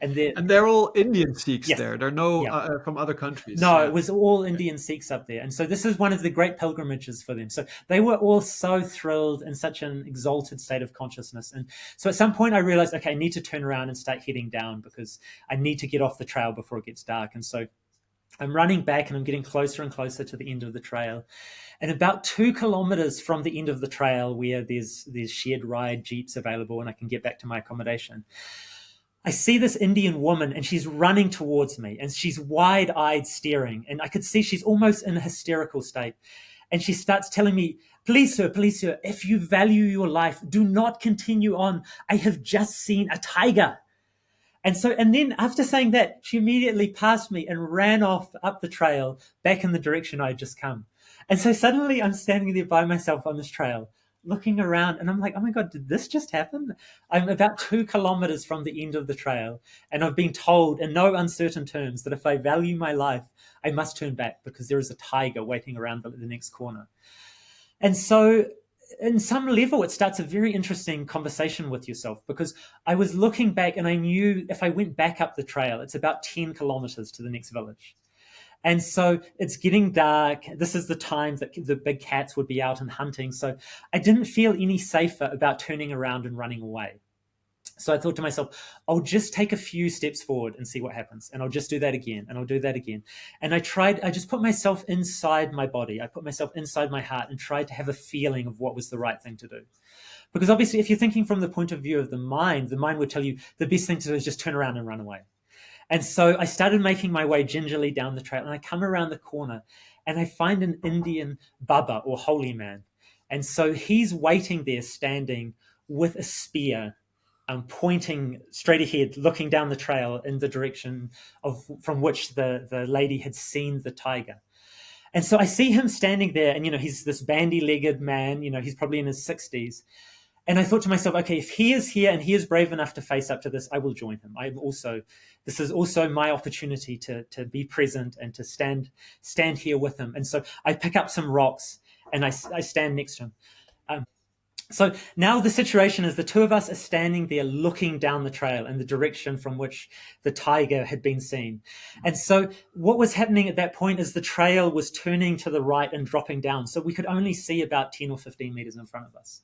And they're all Indian Sikhs. Yes. There are no from other countries. No, it was all Indian Sikhs up there. And so this is one of the great pilgrimages for them. So they were all so thrilled, in such an exalted state of consciousness. And so at some point I realized, okay, I need to turn around and start heading down, because I need to get off the trail before it gets dark. And so I'm running back and I'm getting closer and closer to the end of the trail. And about 2 kilometers from the end of the trail, where there's shared ride jeeps available and I can get back to my accommodation, I see this Indian woman, and she's running towards me, and she's wide-eyed staring, and I could see she's almost in a hysterical state. And she starts telling me, please sir, if you value your life, do not continue on. I have just seen a tiger. And then after saying that, she immediately passed me and ran off up the trail back in the direction I had just come. And so suddenly I'm standing there by myself on this trail, looking around, and I'm like, oh my God, did this just happen? I'm about 2 kilometers from the end of the trail, and I've been told in no uncertain terms that if I value my life, I must turn back because there is a tiger waiting around the next corner. And so, in some level, it starts a very interesting conversation with yourself, because I was looking back and I knew if I went back up the trail, it's about 10 kilometers to the next village. And so it's getting dark. This is the time that the big cats would be out and hunting. So I didn't feel any safer about turning around and running away. So I thought to myself, I'll just take a few steps forward and see what happens. And I'll just do that again. And I'll do that again. And I just put myself inside my body. I put myself inside my heart and tried to have a feeling of what was the right thing to do. Because obviously, if you're thinking from the point of view of the mind would tell you the best thing to do is just turn around and run away. And so I started making my way gingerly down the trail, and I come around the corner and I find an Indian Baba, or holy man. And so he's waiting there, standing with a spear, pointing straight ahead, looking down the trail in the direction from which the lady had seen the tiger. And so I see him standing there, and he's this bandy-legged man. He's probably in his 60s. And I thought to myself, okay, if he is here and he is brave enough to face up to this, I will join him. This is also my opportunity to be present and to stand here with him. And so I pick up some rocks and I stand next to him. So now the situation is the two of us are standing there looking down the trail in the direction from which the tiger had been seen. And so what was happening at that point is the trail was turning to the right and dropping down. So we could only see about 10 or 15 meters in front of us.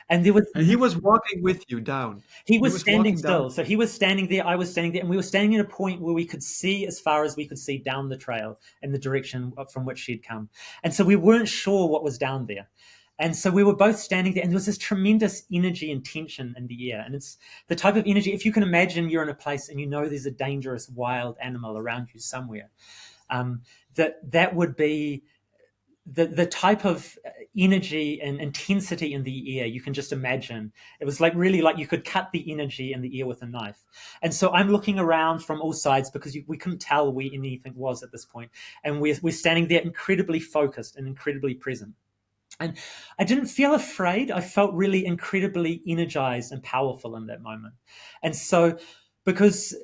And he was walking with you down. He was standing still. So he was standing there, I was standing there, and we were standing at a point where we could see as far as we could see down the trail in the direction from which she'd come. And so we weren't sure what was down there. And so we were both standing there, and there was this tremendous energy and tension in the air. And it's the type of energy, if you can imagine you're in a place and there's a dangerous wild animal around you somewhere, that would be the type of energy and intensity in the air you can just imagine. It was really like you could cut the energy in the air with a knife. And so I'm looking around from all sides because we couldn't tell where anything was at this point. And we're standing there incredibly focused and incredibly present. And I didn't feel afraid. I felt really incredibly energized and powerful in that moment. And so, because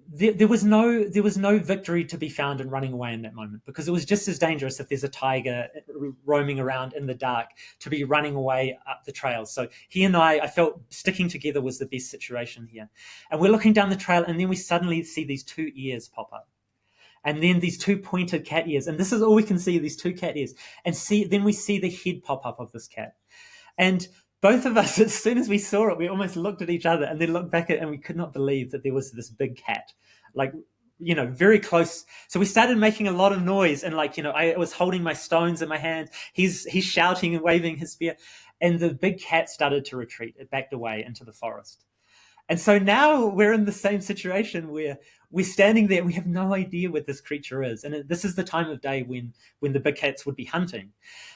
there was no victory to be found in running away in that moment, because it was just as dangerous if there's a tiger roaming around in the dark to be running away up the trail. So he and I felt sticking together was the best situation here. And we're looking down the trail, and then we suddenly see these two ears pop up. And then these two pointed cat ears. And this is all we can see, these two cat ears. And then we see the head pop up of this cat. And both of us, as soon as we saw it, we almost looked at each other and then looked back at it, and we could not believe that there was this big cat, very close. So we started making a lot of noise, and I was holding my stones in my hand. He's shouting and waving his spear. And the big cat started to retreat. It backed away into the forest. And so now we're in the same situation where we're standing there and we have no idea what this creature is. And this is the time of day when the big cats would be hunting.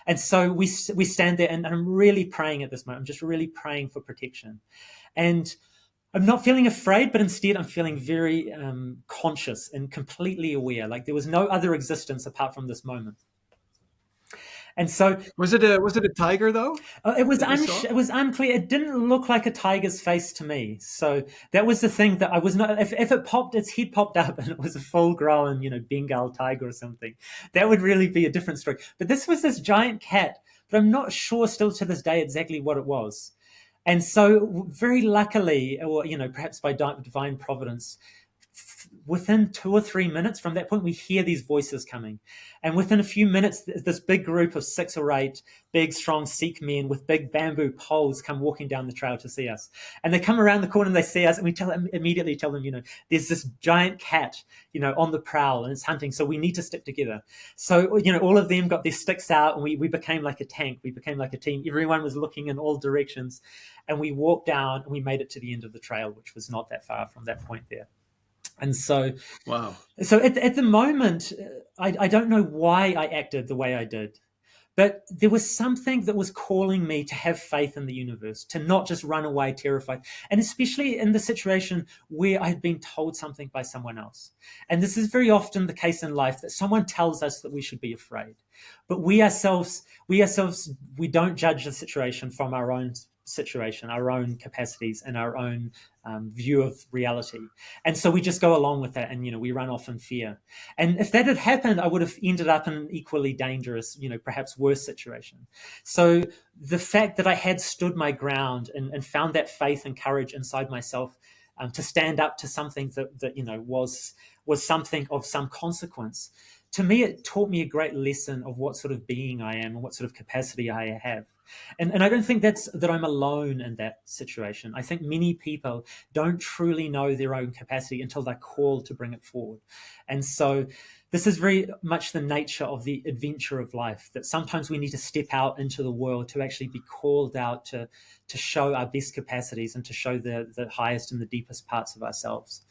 And so we stand there, and I'm really praying at this moment. I'm just really praying for protection. And I'm not feeling afraid, but instead I'm feeling very conscious and completely aware. Like there was no other existence apart from this moment. And so was it a tiger though? It was unclear. It didn't look like a tiger's face to me. So that was the thing that I was not. If its head popped up and it was a full-grown, Bengal tiger or something, that would really be a different story. But this was this giant cat, but I'm not sure still to this day exactly what it was. And so very luckily, or perhaps by divine providence, within 2 or 3 minutes from that point, we hear these voices coming. And within a few minutes, this big group of 6 or 8 big, strong Sikh men with big bamboo poles come walking down the trail to see us. And they come around the corner and they see us, and we immediately tell them, there's this giant cat, on the prowl, and it's hunting, so we need to stick together. So, all of them got their sticks out, and we became like a tank. We became like a team. Everyone was looking in all directions, and we walked down, and we made it to the end of the trail, which was not that far from that point there. And so, wow. So at the moment, I don't know why I acted the way I did, But there was something that was calling me to have faith in the universe, to not just run away terrified. And especially in the situation where I had been told something by someone else. And this is very often the case in life, that someone tells us that we should be afraid. But we don't judge the situation from our own situation, our own capacities, and our own view of reality. And so we just go along with that, and we run off in fear. And if that had happened, I would have ended up in an equally dangerous, perhaps worse situation. So the fact that I had stood my ground and found that faith and courage inside myself, to stand up to something that was something of some consequence, to me, it taught me a great lesson of what sort of being I am and what sort of capacity I have. And I don't think that I'm alone in that situation. I think many people don't truly know their own capacity until they're called to bring it forward. And so this is very much the nature of the adventure of life, that sometimes we need to step out into the world to actually be called out to show our best capacities and to show the highest and the deepest parts of ourselves.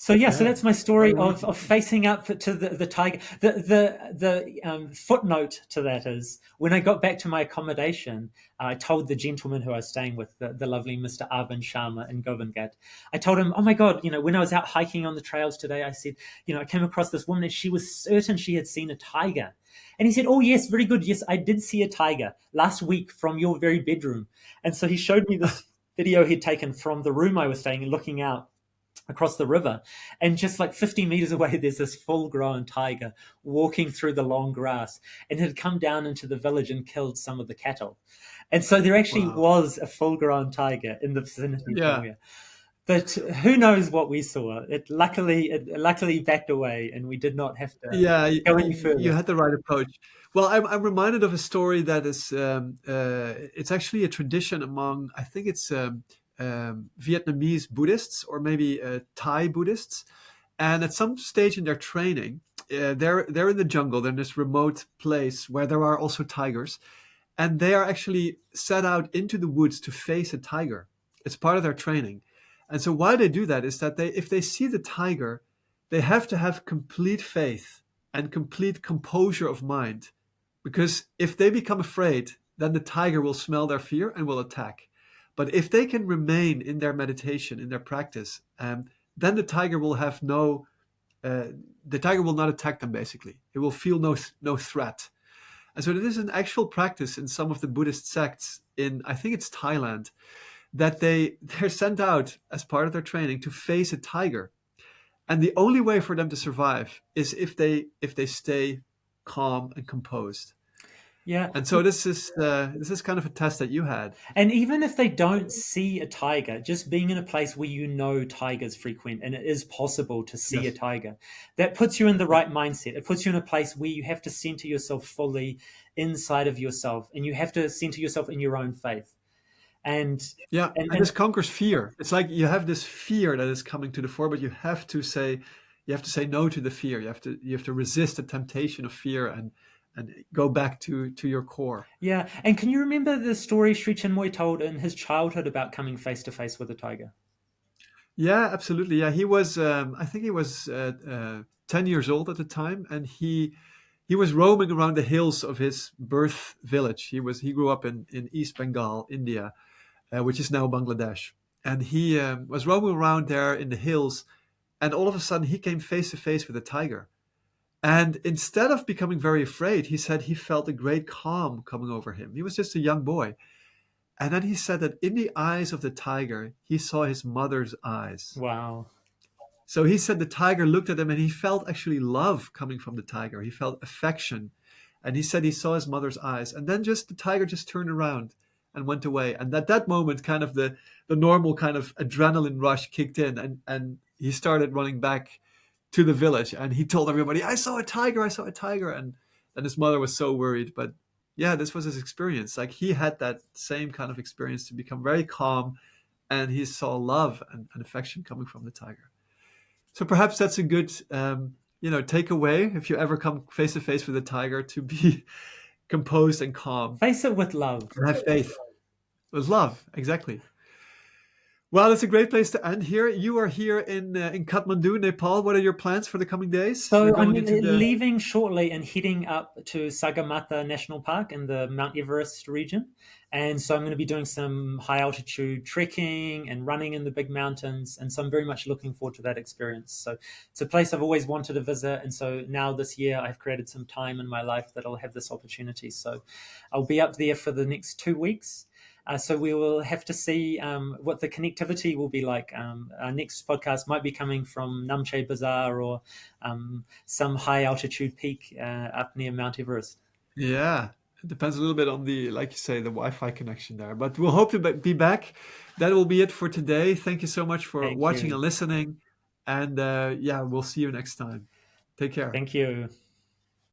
So that's my story of facing up to the tiger. The footnote to that is, when I got back to my accommodation, I told the gentleman who I was staying with, the lovely Mr. Arvind Sharma in Govindgat, I told him, oh my God, when I was out hiking on the trails today, I said, I came across this woman and she was certain she had seen a tiger. And he said, oh yes, very good. Yes, I did see a tiger last week from your very bedroom. And so he showed me this video he'd taken from the room I was staying in, looking out across the river, and just like 50 meters away there's this full-grown tiger walking through the long grass, and it had come down into the village and killed some of the cattle. And so there actually was a full-grown tiger in the vicinity somewhere. But who knows what we saw. It luckily backed away, and we did not have to go any further. You had the right approach. Well, I'm reminded of a story that is it's actually a tradition among, I think it's Vietnamese Buddhists, or maybe Thai Buddhists, and at some stage in their training, they're in the jungle. They're in this remote place where there are also tigers, and they are actually set out into the woods to face a tiger. It's part of their training, and so why they do that is that if they see the tiger, they have to have complete faith and complete composure of mind, because if they become afraid, then the tiger will smell their fear and will attack. But if they can remain in their meditation, in their practice, then the tiger will have the tiger will not attack them, basically. It will feel no threat. And so it is an actual practice in some of the Buddhist sects in, I think it's Thailand, that they're sent out as part of their training to face a tiger. And the only way for them to survive is if they stay calm and composed. Yeah. And so this is kind of a test that you had. And even if they don't see a tiger, just being in a place where tigers frequent and it is possible to see a tiger, that puts you in the right mindset. It puts you in a place where you have to center yourself fully inside of yourself, and you have to center yourself in your own faith. And this conquers fear. It's like you have this fear that is coming to the fore, but you have to say no to the fear. You have to resist the temptation of fear and go back to your core. Yeah. And can you remember the story Sri Chinmoy told in his childhood about coming face to face with a tiger? Yeah, absolutely. Yeah, he was, I think he was 10 years old at the time, and he was roaming around the hills of his birth village. He grew up in East Bengal, India, which is now Bangladesh. And he was roaming around there in the hills, and all of a sudden he came face to face with a tiger. And instead of becoming very afraid, he said he felt a great calm coming over him. He was just a young boy. And then he said that in the eyes of the tiger, he saw his mother's eyes. Wow. So he said the tiger looked at him and he felt actually love coming from the tiger. He felt affection. And he said he saw his mother's eyes. And then the tiger just turned around and went away. And at that moment, kind of the normal kind of adrenaline rush kicked in, and he started running back to the village, and he told everybody, I saw a tiger. And his mother was so worried. But yeah, this was his experience. Like, he had that same kind of experience, to become very calm, and he saw love and affection coming from the tiger. So perhaps that's a good takeaway if you ever come face to face with a tiger, to be composed and calm. Face it with love. And have faith. With love, exactly. Well, it's a great place to end here. You are here in Kathmandu, Nepal. What are your plans for the coming days? You're So I'm going into the leaving shortly and heading up to Sagarmatha National Park in the Mount Everest region. And so I'm going to be doing some high altitude trekking and running in the big mountains. And so I'm very much looking forward to that experience. So it's a place I've always wanted to visit. And so now this year I've created some time in my life that I'll have this opportunity. So I'll be up there for the next 2 weeks. So we will have to see what the connectivity will be like. Our next podcast might be coming from Namche Bazaar or some high altitude peak up near Mount Everest. Yeah, it depends a little bit on the, like you say, the Wi-Fi connection there. But we'll hope to be back. That will be it for today. Thank you so much for Thank watching you. and listening. And yeah, we'll see you next time. Take care. Thank you.